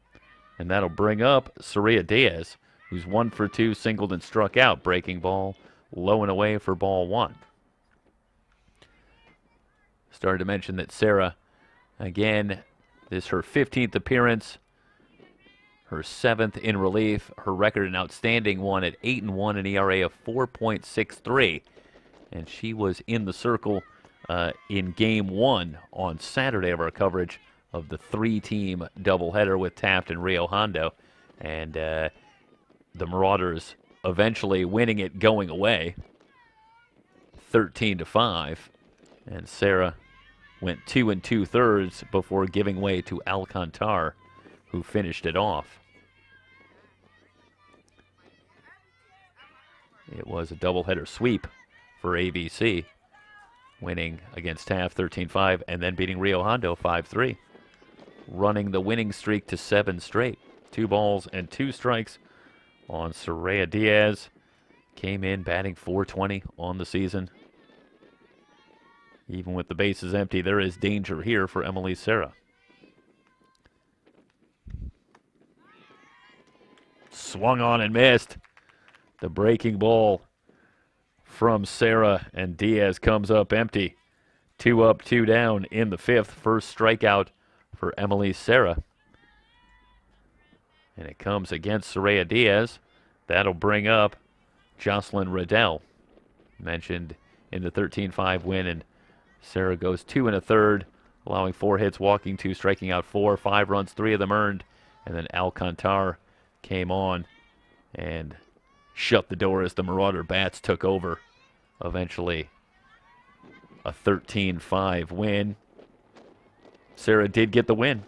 and that'll bring up Soraya Diaz, who's 1 for 2, singled and struck out. Breaking ball low and away for ball 1. Started to mention that Sarah, again, this is her 15th appearance, her 7th in relief. Her record an outstanding one at 8-1, an ERA of 4.63, and she was in the circle in Game 1 on Saturday of our coverage of the 3-team doubleheader with Taft and Rio Hondo. And the Marauders eventually winning it going away, 13-5. And Sarah went 2 2/3 before giving way to Alcantar, who finished it off. It was a doubleheader sweep for AVC, winning against Taft 13-5 and then beating Rio Hondo 5-3, running the winning streak to 7 straight. 2 balls and 2 strikes on Soraya Diaz. Came in batting .420 on the season. Even with the bases empty, there is danger here for Emily Sarah. Swung on and missed. The breaking ball from Sarah, and Diaz comes up empty. 2 up, 2 down in the 5th. First strikeout for Emily Sarah. And it comes against Soraya Diaz. That'll bring up Jocelyn Riddell, mentioned in the 13-5 win, and Sarah goes 2 1/3, allowing 4 hits, walking 2, striking out 4, 5 runs, 3 of them earned, and then Alcantar came on and shut the door as the Marauder bats took over. Eventually a 13-5 win. Sarah did get the win,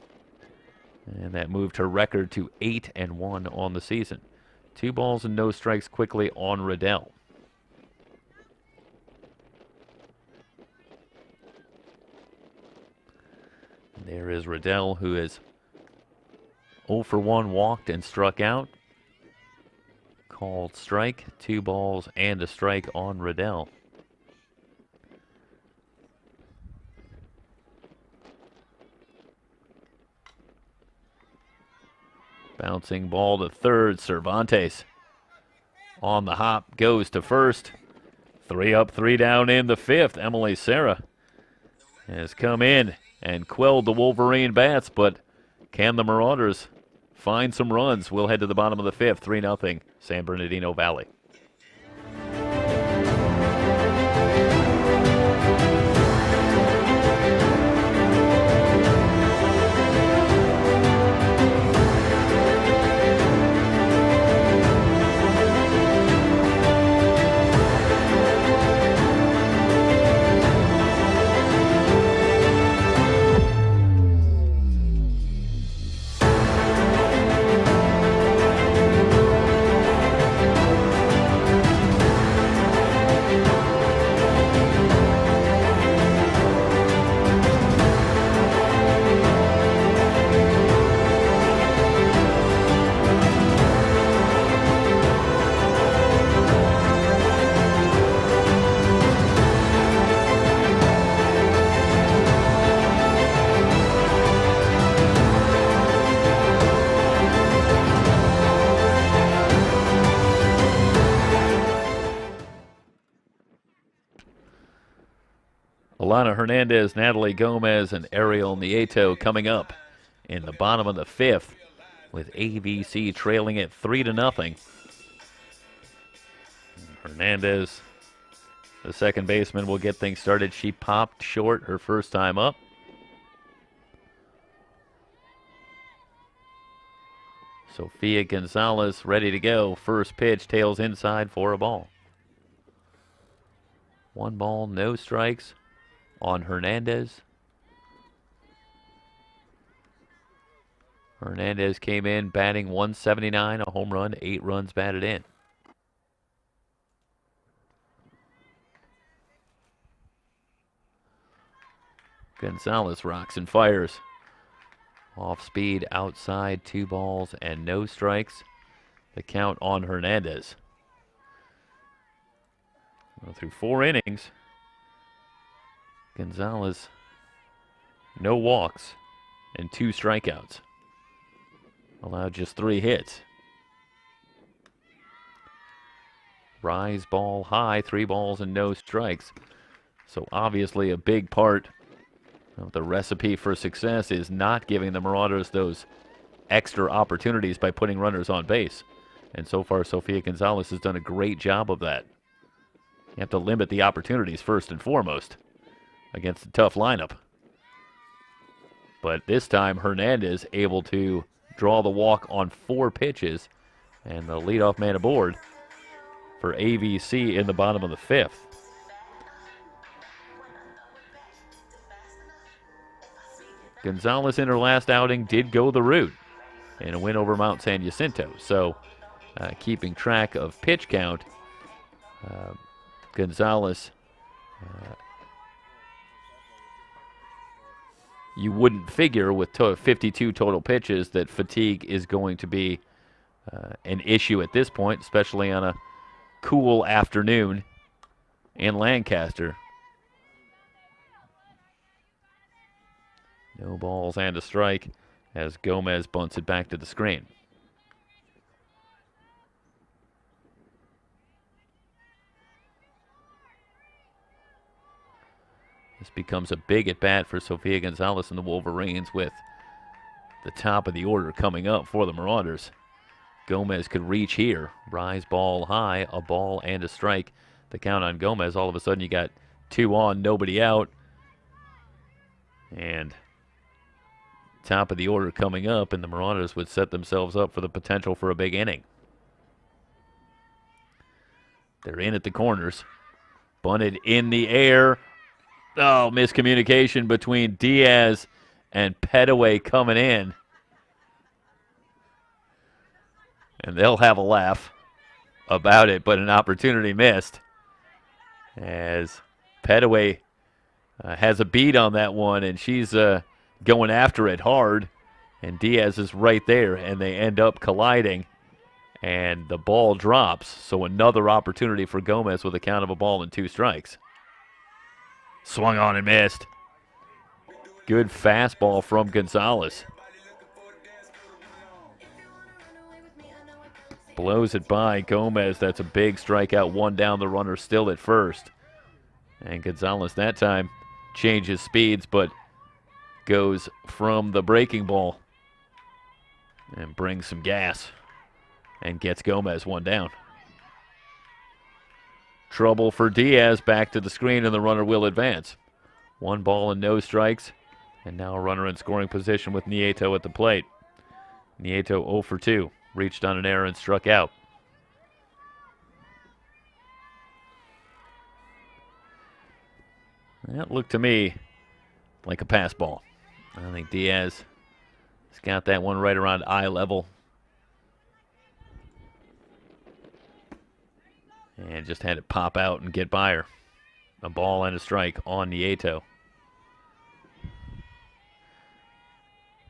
and that moved her record to 8-1 on the season. 2 balls and no strikes quickly on Riddell. There is Riddell, who is 0 for 1, walked and struck out. Called strike, 2 balls and a strike on Riddell. Bouncing ball to third. Cervantes on the hop, goes to first. 3 up, 3 down in the 5th. Emily Sarah has come in and quelled the Wolverine bats, but can the Marauders find some runs? We'll head to the bottom of the 5th, 3-0 San Bernardino Valley. Alana Hernandez, Natalie Gomez, and Ariel Nieto coming up in the bottom of the 5th, with AVC trailing it 3-0. Hernandez, the second baseman, will get things started. She popped short her first time up. Sofia Gonzalez ready to go. First pitch, tails inside for a ball. 1 ball, no strikes on Hernandez. Hernandez came in batting 179, a home run, 8 runs batted in. Gonzalez rocks and fires. Off speed, outside, 2 balls and no strikes. The count on Hernandez. Well, through 4 innings, Gonzalez, no walks and 2 strikeouts. Allowed just 3 hits. Rise ball high, 3 balls and no strikes. So obviously a big part of the recipe for success is not giving the Marauders those extra opportunities by putting runners on base. And so far, Sofia Gonzalez has done a great job of that. You have to limit the opportunities first and foremost against a tough lineup. But this time, Hernandez able to draw the walk on 4 pitches, and the leadoff man aboard for AVC in the bottom of the 5th. Gonzalez in her last outing did go the route in a win over Mount San Jacinto. So keeping track of pitch count, Gonzalez, you wouldn't figure with 52 total pitches that fatigue is going to be an issue at this point, especially on a cool afternoon in Lancaster. No balls and a strike as Gomez bunts it back to the screen. This becomes a big at-bat for Sofia Gonzalez and the Wolverines with the top of the order coming up for the Marauders. Gomez could reach here. Rise ball high, a ball and a strike. The count on Gomez. All of a sudden you got 2 on, nobody out. And top of the order coming up, and the Marauders would set themselves up for the potential for a big inning. They're in at the corners. Bunted in the air. Oh, miscommunication between Diaz and Petaway coming in. And they'll have a laugh about it, but an opportunity missed. As Petaway has a beat on that one, and she's going after it hard. And Diaz is right there, and they end up colliding. And the ball drops, so another opportunity for Gomez with a count of a ball and 2 strikes. Swung on and missed. Good fastball from Gonzalez. Blows it by Gomez. That's a big strikeout. 1 down, the runner still at first. And Gonzalez that time changes speeds, but goes from the breaking ball and brings some gas and gets Gomez 1 down. Trouble for Diaz, back to the screen, and the runner will advance. 1 ball and no strikes, and now a runner in scoring position with Nieto at the plate. Nieto 0 for 2, reached on an error and struck out. That looked to me like a pass ball. I think Diaz has got that one right around eye level. And just had it pop out and get by her. A ball and a strike on Nieto.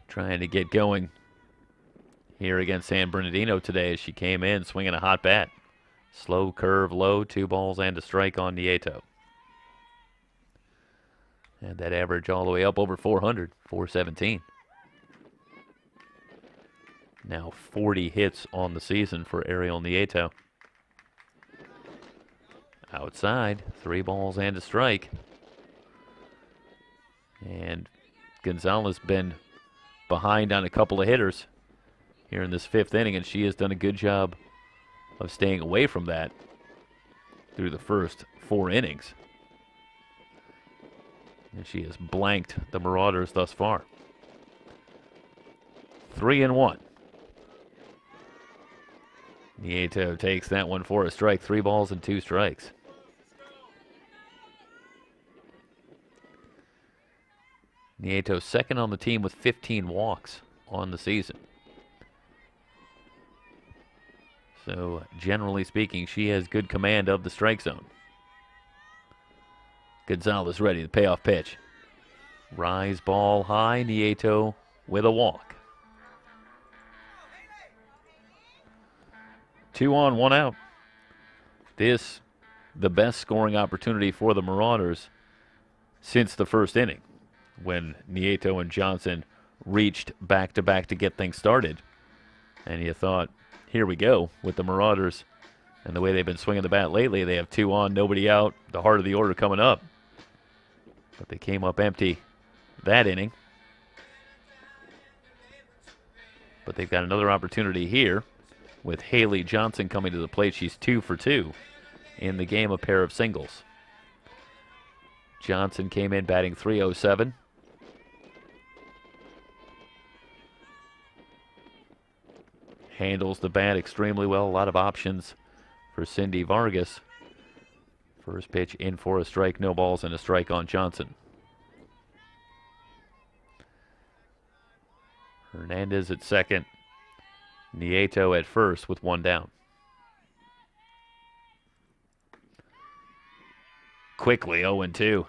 Trying to get going here against San Bernardino today as she came in swinging a hot bat. Slow curve low, 2 balls and a strike on Nieto. And that average all the way up over 400, 417. Now 40 hits on the season for Ariel Nieto. Outside, 3 balls and a strike. And Gonzalez been behind on a couple of hitters here in this 5th inning, and she has done a good job of staying away from that through the first 4 innings. And she has blanked the Marauders thus far. 3-1. Nieto takes that one for a strike. 3 balls and 2 strikes. Nieto second on the team with 15 walks on the season. So generally speaking, she has good command of the strike zone. Gonzalez ready, the payoff pitch. Rise ball high, Nieto with a walk. 2 on, 1 out. This, the best scoring opportunity for the Marauders since the first inning, when Nieto and Johnson reached back-to-back to get things started. And you thought, here we go with the Marauders and the way they've been swinging the bat lately. They have 2 on, nobody out, the heart of the order coming up. But they came up empty that inning. But they've got another opportunity here with Haley Johnson coming to the plate. She's 2 for 2 in the game, a pair of singles. Johnson came in batting .307. Handles the bat extremely well. A lot of options for Cindy Vargas. First pitch in for a strike, no balls and a strike on Johnson. Hernandez at second. Nieto at first with 1 down. Quickly 0-2.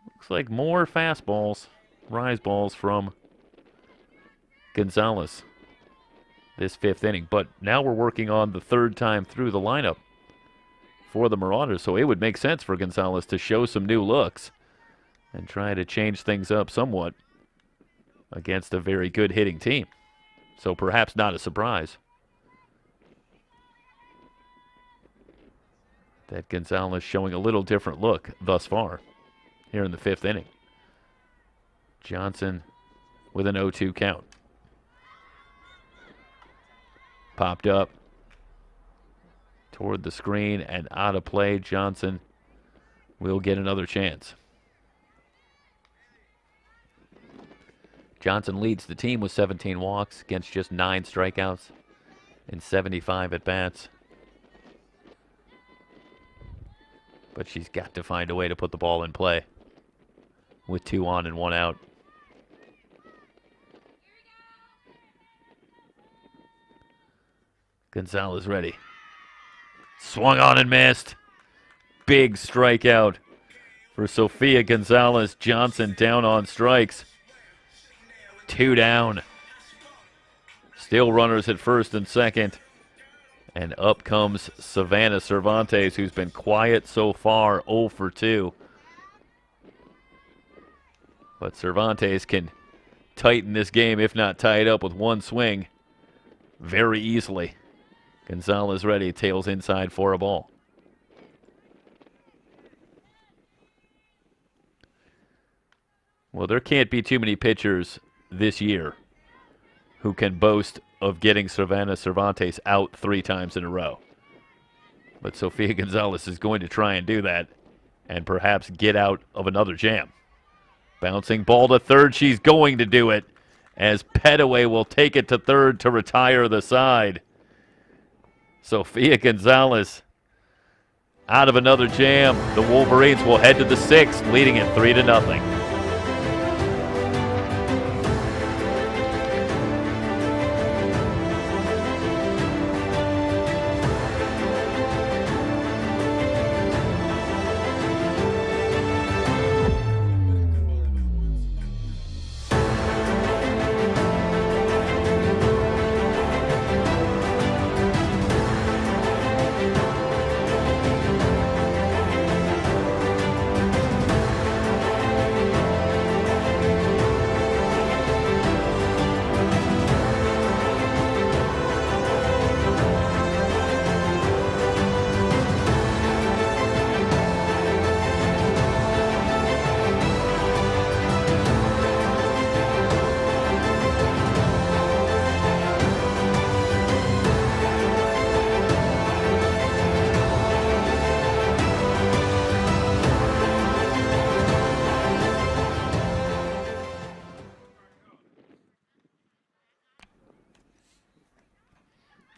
Looks like more fastballs, rise balls from Gonzalez this 5th inning. But now we're working on the 3rd time through the lineup for the Marauders, so it would make sense for Gonzalez to show some new looks and try to change things up somewhat against a very good hitting team. So perhaps not a surprise that Gonzalez showing a little different look thus far here in the 5th inning. Johnson with an 0-2 count. Popped up toward the screen and out of play. Johnson will get another chance. Johnson leads the team with 17 walks against just 9 strikeouts and 75 at-bats. But she's got to find a way to put the ball in play with 2 on and 1 out. Gonzalez ready. Swung on and missed. Big strikeout for Sofia Gonzalez. Johnson down on strikes. 2 down. Still runners at first and second. And up comes Savannah Cervantes, who's been quiet so far, 0 for 2. But Cervantes can tighten this game, if not tie it up with 1 swing, very easily. Gonzalez ready, tails inside for a ball. Well, there can't be too many pitchers this year who can boast of getting Savannah Cervantes out 3 times in a row. But Sofia Gonzalez is going to try and do that and perhaps get out of another jam. Bouncing ball to third, she's going to do it as Petaway will take it to third to retire the side. Sofia Gonzalez out of another jam. The Wolverines will head to the 6th, leading it 3-0.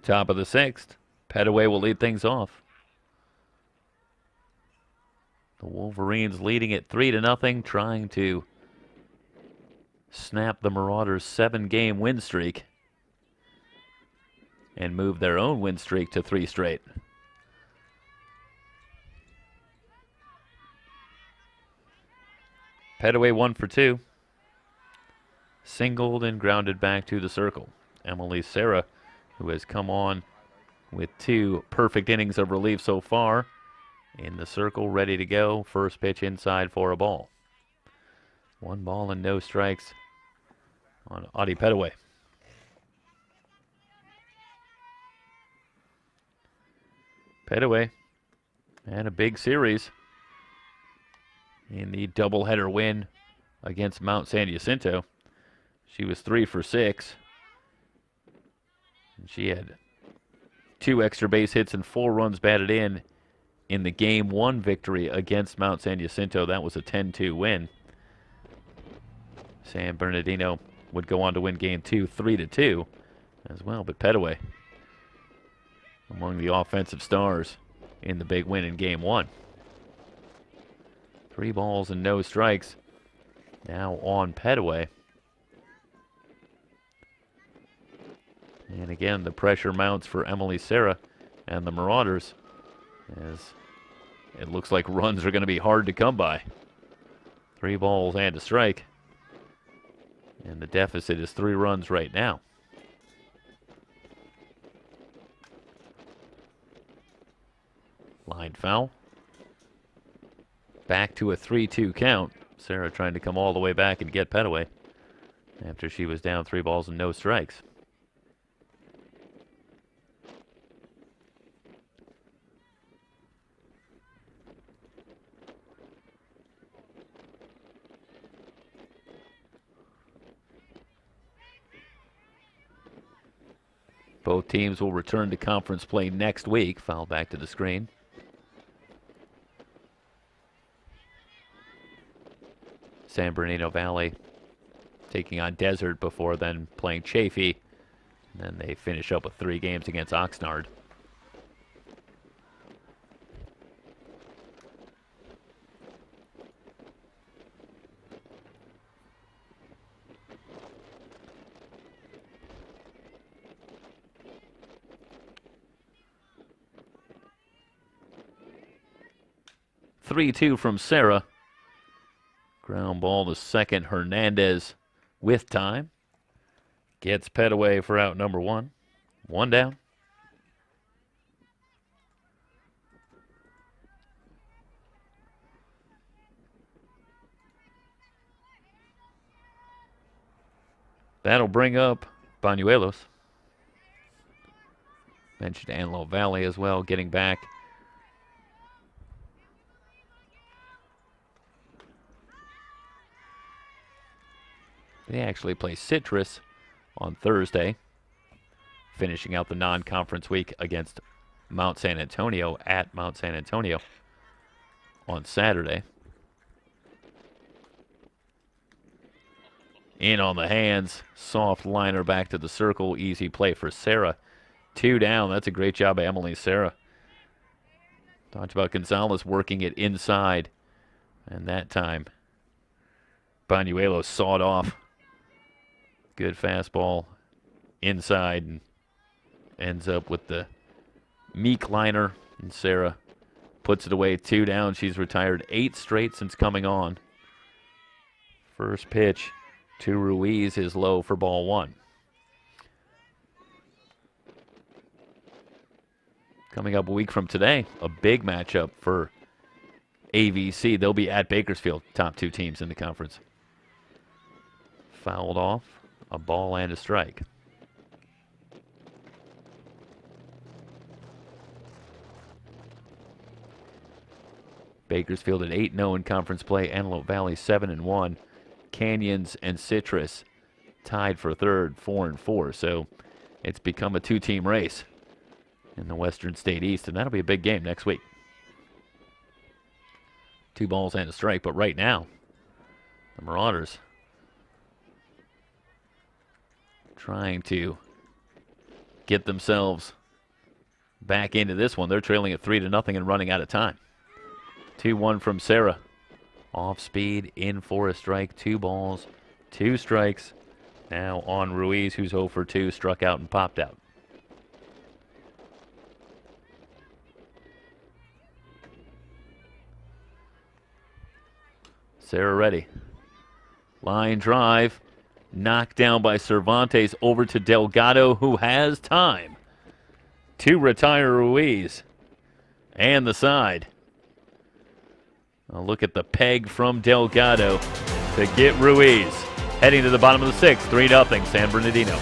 Top of the 6th. Petaway will lead things off. The Wolverines leading it 3-0, trying to snap the Marauders' 7-game win streak and move their own win streak to 3 straight. Petaway 1 for 2. Singled and grounded back to the circle. Emily Serra, who has come on with 2 perfect innings of relief so far, in the circle, ready to go. First pitch inside for a ball. 1 ball and no strikes on Audie Petaway. Petaway had a big series in the doubleheader win against Mount San Jacinto. She was 3 for 6. And she had 2 extra base hits and 4 runs batted in the Game 1 victory against Mount San Jacinto. That was a 10-2 win. San Bernardino would go on to win Game 2 3-2 as well, but Petaway among the offensive stars in the big win in Game 1. 3 balls and no strikes now on Petaway. And again, the pressure mounts for Emily Serra and the Marauders, as it looks like runs are going to be hard to come by. 3 balls and a strike. And the deficit is 3 runs right now. Line foul. Back to a 3-2 count. Serra trying to come all the way back and get Petaway after she was down 3 balls and no strikes. Both teams will return to conference play next week. Foul back to the screen. San Bernardino Valley taking on Desert before then playing Chaffee. And then they finish up with 3 games against Oxnard. Three-2 from Serra. Ground ball to second. Hernandez with time. Gets Petaway for out number 1. 1 down. That'll bring up Banuelos. Mentioned Antelope Valley as well, getting back. They actually play Citrus on Thursday, finishing out the non-conference week against Mount San Antonio at Mount San Antonio on Saturday. In on the hands, soft liner back to the circle, easy play for Serra. 2 down, that's a great job by Emily Serra. Talked about Gonzalez working it inside, and that time Banuelos sawed off. Good fastball inside and ends up with the meek liner, and Serra puts it away. 2 down. She's retired 8 straight since coming on. First pitch to Ruiz is low for ball 1. Coming up a week from today, a big matchup for AVC. They'll be at Bakersfield, top 2 teams in the conference. Fouled off. A ball and a strike. Bakersfield at 8-0 in conference play. Antelope Valley 7-1. Canyons and Citrus tied for 3rd, 4-4. So it's become a 2-team race in the Western State East, and that'll be a big game next week. 2 balls and a strike, but right now, the Marauders trying to get themselves back into this one. They're trailing at 3-0 and running out of time. 2-1 from Sarah. Off speed, in for a strike. 2 balls, 2 strikes. Now on Ruiz, who's 0 for 2, struck out and popped out. Sarah ready. Line drive. Knocked down by Cervantes over to Delgado, who has time to retire Ruiz. And the side. A look at the peg from Delgado to get Ruiz. Heading to the bottom of the 6th, 3-0 San Bernardino.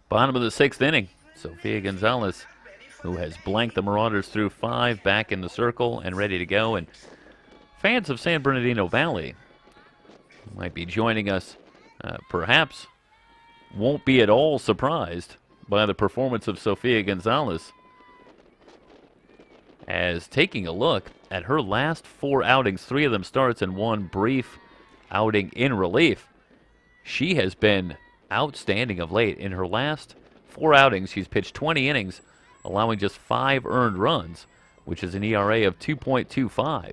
Bottom of the 6th inning. Sofia Gonzalez, who has blanked the Marauders through 5, back in the circle and ready to go. And fans of San Bernardino Valley might be joining us, perhaps won't be at all surprised by the performance of Sofia Gonzalez, as taking a look at her last 4 outings, 3 of them starts and 1 brief outing in relief. She has been outstanding of late. In her last 4 outings, she's pitched 20 innings, allowing just 5 earned runs, which is an ERA of 2.25.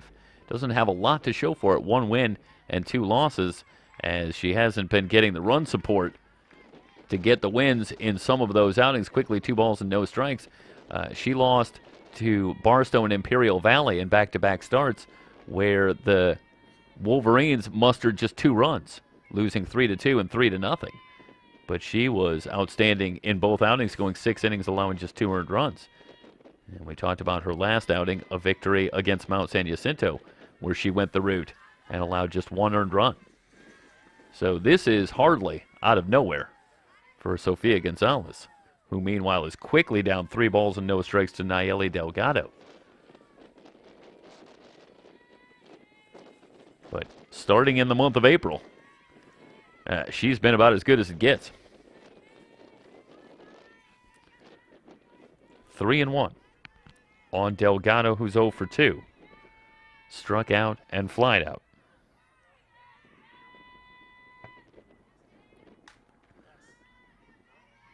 Doesn't have a lot to show for it. 1 win and 2 losses, as she hasn't been getting the run support to get the wins in some of those outings. Quickly, 2 balls and no strikes. She lost to Barstow and Imperial Valley in back-to-back starts, where the Wolverines mustered just 2 runs, losing 3-2 and 3-0. But she was outstanding in both outings, going 6 innings, allowing just 2 earned runs. And we talked about her last outing, a victory against Mount San Jacinto, where she went the route and allowed just 1 earned run. So this is hardly out of nowhere for Sofia Gonzalez, who meanwhile is quickly down 3 balls and no strikes to Nayeli Delgado. But starting in the month of April, she's been about as good as it gets. 3-1 on Delgado, who's 0 for 2. Struck out and flied out.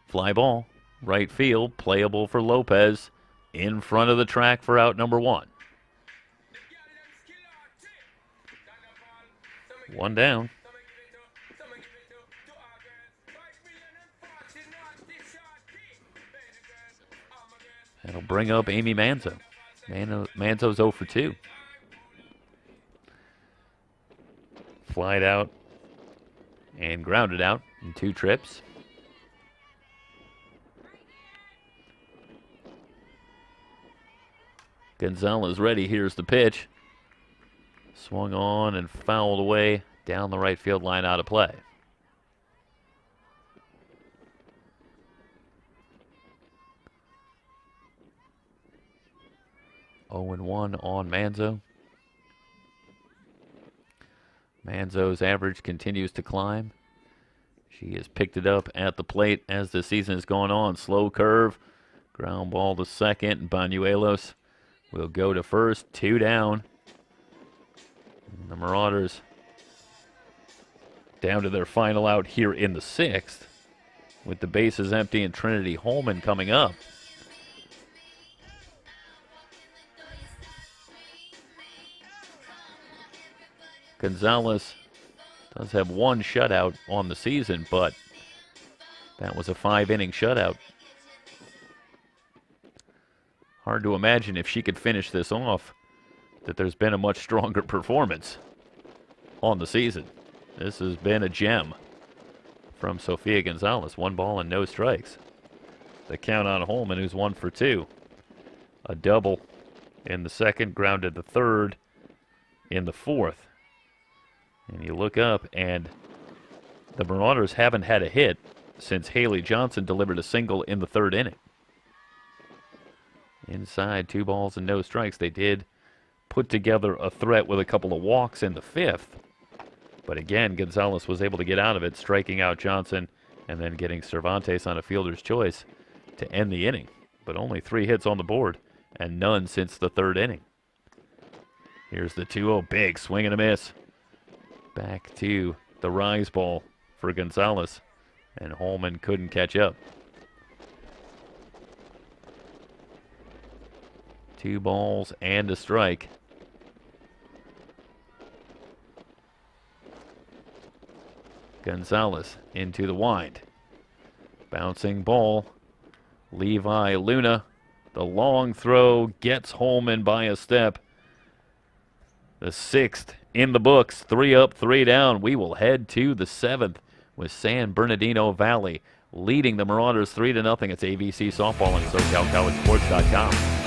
Fly ball, right field, playable for Lopez, in front of the track for out number 1. 1 down. That'll bring up Amy Manzo. Manzo's 0 for 2. Flied out and grounded out in 2 trips. Gonzalez ready. Here's the pitch. Swung on and fouled away down the right field line, out of play. Oh and 1 on Manzo. Manzo's average continues to climb. She has picked it up at the plate as the season has gone on. Slow curve. Ground ball to second. And Banuelos will go to first. 2 down. And the Marauders down to their final out here in the 6th, with the bases empty and Trinity Holman coming up. Gonzalez does have one shutout on the season, but that was a 5-inning shutout. Hard to imagine if she could finish this off that there's been a much stronger performance on the season. This has been a gem from Sofia Gonzalez. 1 ball and no strikes. The count on Holman, who's 1 for 2. A double in the second, grounded the third in the fourth. And you look up, and the Marauders haven't had a hit since Haley Johnson delivered a single in the 3rd inning. Inside, 2 balls and no strikes. They did put together a threat with a couple of walks in the 5th. But again, Gonzalez was able to get out of it, striking out Johnson and then getting Cervantes on a fielder's choice to end the inning. But only 3 hits on the board and none since the 3rd inning. Here's the 2-0, big swing and a miss. Back to the rise ball for Gonzalez, and Holman couldn't catch up. 2 balls and a strike. Gonzalez into the wind. Bouncing ball. Levi Luna. The long throw gets Holman by a step. The 6th in the books. 3 up, 3 down. We will head to the 7th with San Bernardino Valley leading the Marauders 3-0. It's AVC Softball on SoCalCollegeSports.com.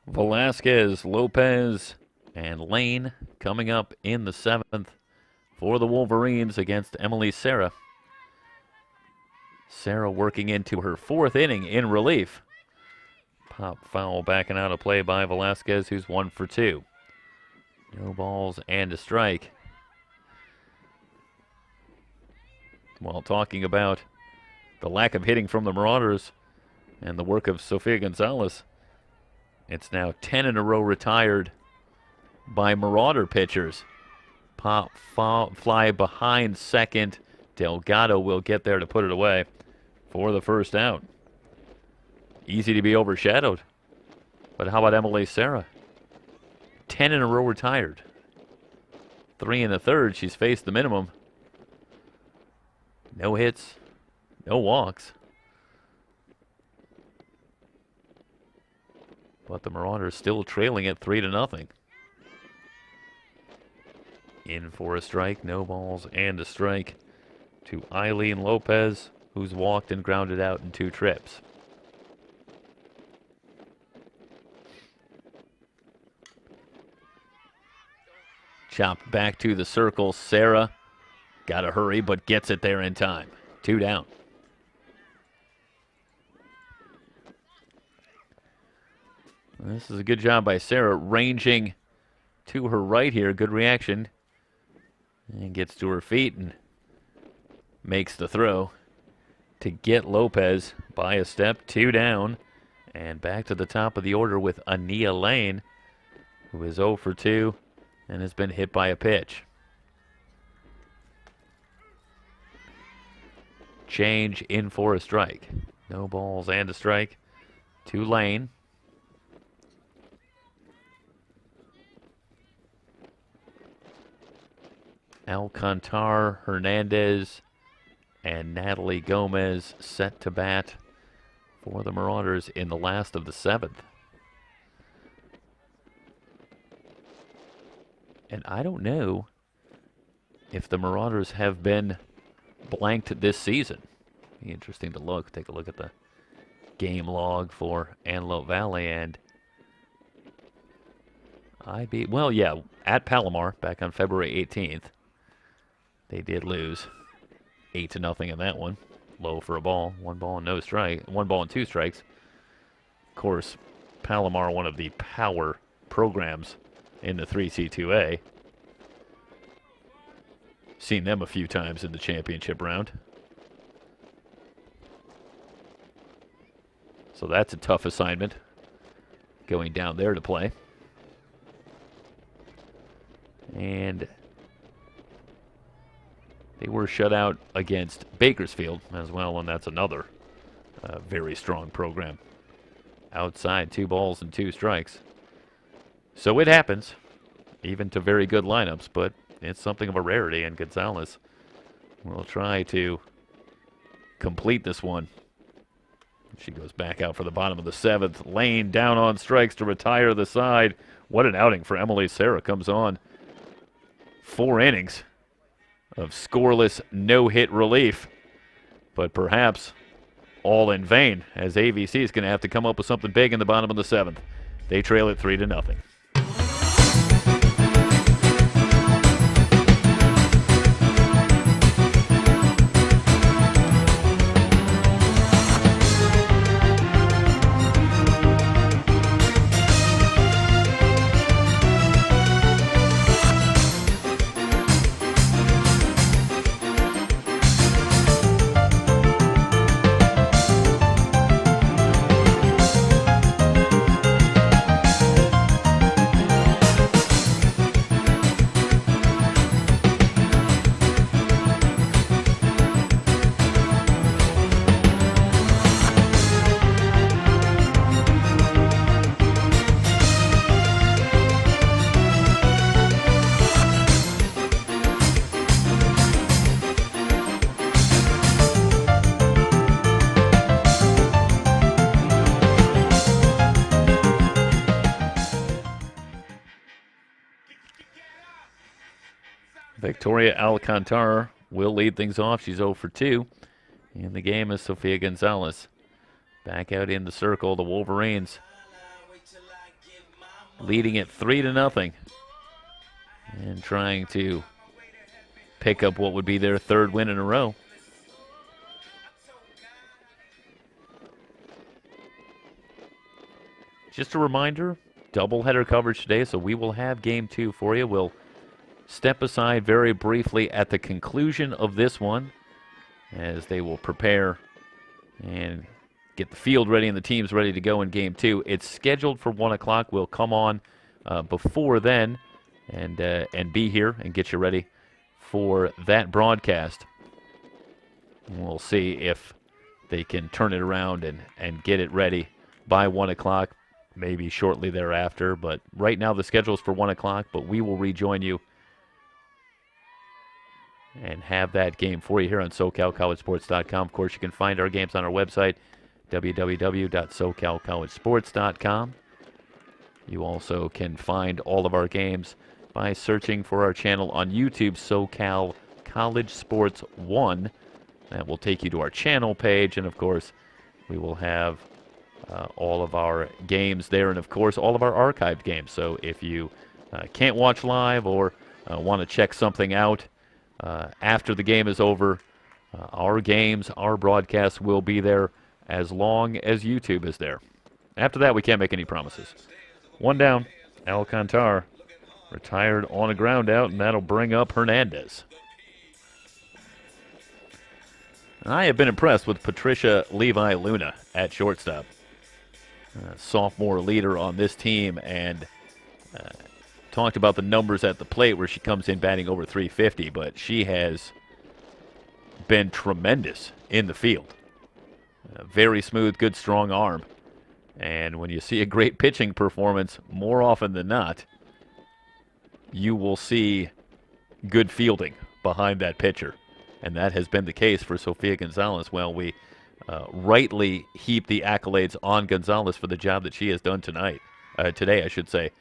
Velasquez, Lopez, and Lane coming up in the 7th for the Wolverines against Emily Serra. Serra working into her 4th inning in relief. Pop foul backing out of play by Velasquez, who's 1 for 2. No balls and a strike. While talking about the lack of hitting from the Marauders and the work of Sofia Gonzalez, it's now 10 in a row retired by Marauder pitchers. Pop fly behind second. Delgado will get there to put it away for the first out. Easy to be overshadowed. But how about Emily Serra? 10 in a row retired. 3 in the 3rd. She's faced the minimum. No hits, no walks. But the Marauders still trailing at 3-0. In for a strike, no balls and a strike to Eileen Lopez, who's walked and grounded out in 2 trips. Chopped back to the circle. Serra got to hurry, but gets it there in time. 2 down. This is a good job by Serra, ranging to her right here. Good reaction. And gets to her feet and makes the throw to get Lopez by a step. 2 down. And back to the top of the order with Ania Lane, who is 0 for 2 and has been hit by a pitch. Change in for a strike. No balls and a strike to Lane. Alcantar, Hernandez, and Natalie Gomez set to bat for the Marauders in the last of the 7th. And I don't know if the Marauders have been blanked this season. Be interesting to look. Take a look at the game log for Antelope Valley, and at Palomar back on February 18th. They did lose 8-0 in that one. Low for a ball. 1 ball and 2 strikes. Of course, Palomar, one of the power programs in the 3C2A. Seen them a few times in the championship round. So that's a tough assignment, going down there to play. And they were shut out against Bakersfield as well, and that's another very strong program. Outside, 2 balls and 2 strikes. So it happens, even to very good lineups, but it's something of a rarity, and Gonzalez will try to complete this one. She goes back out for the bottom of the 7th. Lane down on strikes to retire the side. What an outing for Emily Serra. Comes on 4 innings of scoreless no-hit relief, but perhaps all in vain, as AVC is going to have to come up with something big in the bottom of the 7th. They trail it 3-0. Victoria Alcantara will lead things off. She's 0 for 2 in the game as Sofia Gonzalez back out in the circle. The Wolverines leading it 3-0 and trying to pick up what would be their 3rd win in a row. Just a reminder, doubleheader coverage today, so we will have Game 2 for you. We'll step aside very briefly at the conclusion of this one as they will prepare and get the field ready and the teams ready to go in Game 2. It's scheduled for 1 o'clock. We'll come on before then and be here and get you ready for that broadcast. And we'll see if they can turn it around and get it ready by 1 o'clock, maybe shortly thereafter. But right now the schedule is for 1 o'clock, but we will rejoin you and have that game for you here on SoCalCollegeSports.com. Of course, you can find our games on our website, www.SoCalCollegeSports.com. You also can find all of our games by searching for our channel on YouTube, SoCal College Sports 1. That will take you to our channel page, and of course, we will have all of our games there, and of course, all of our archived games. So if you can't watch live or want to check something out, after the game is over, our games, our broadcasts will be there as long as YouTube is there. After that, we can't make any promises. 1 down, Alcantara retired on a ground out, and that'll bring up Hernandez. I have been impressed with Patricia Levi Luna at shortstop. Sophomore leader on this team, and talked about the numbers at the plate where she comes in batting over 350, but she has been tremendous in the field. Very smooth, good, strong arm. And when you see a great pitching performance, more often than not, you will see good fielding behind that pitcher. And that has been the case for Sofia Gonzalez. Well, we rightly heap the accolades on Gonzalez for the job that she has done today, I should say.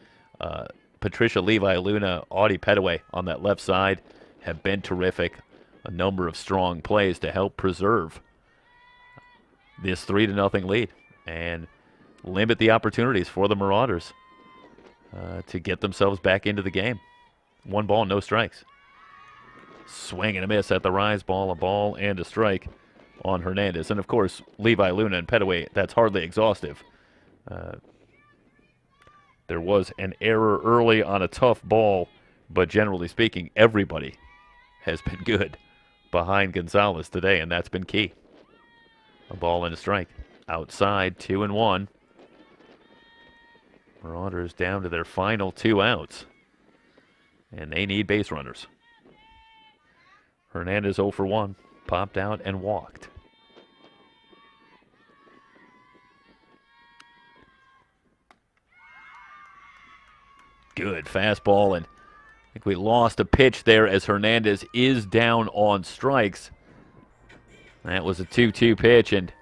Patricia Levi Luna, Audie Petaway on that left side have been terrific. A number of strong plays to help preserve this 3-0 lead and limit the opportunities for the Marauders to get themselves back into the game. 1 ball, no strikes. Swing and a miss at the rise ball, a ball and a strike on Hernandez. And, of course, Levi Luna and Petaway, that's hardly exhaustive. There was an error early on a tough ball, but generally speaking, everybody has been good behind Gonzalez today, and that's been key. A ball and a strike. Outside, 2-1. Marauders down to their final 2 outs, and they need base runners. Hernandez 0 for 1, popped out and walked. Good fastball, and I think we lost a pitch there as Hernandez is down on strikes. That was a 2-2 pitch, and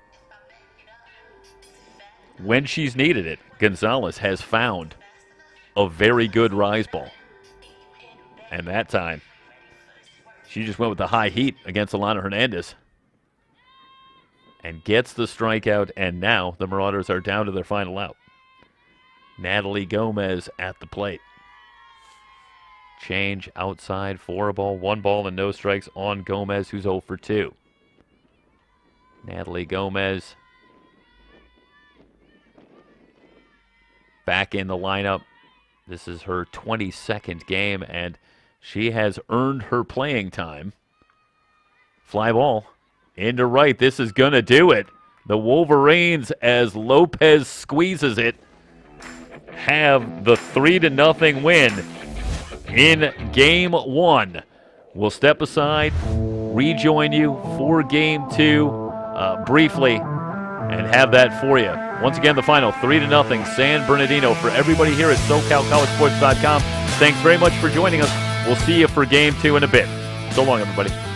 when she's needed it, Gonzalez has found a very good rise ball. And that time, she just went with the high heat against Alana Hernandez and gets the strikeout, and now the Marauders are down to their final out. Natalie Gomez at the plate. Change outside for a ball, 1 ball and no strikes on Gomez, who's 0 for 2. Natalie Gomez back in the lineup. This is her 22nd game, and she has earned her playing time. Fly ball into right. This is going to do it. The Wolverines, as Lopez squeezes it, have the 3-0 win in Game 1. We'll step aside, rejoin you for Game 2 briefly, and have that for you. Once again, the final 3-0 San Bernardino. For everybody here at SoCalCollegeSports.com, thanks very much for joining us. We'll see you for Game 2 in a bit. So long, everybody.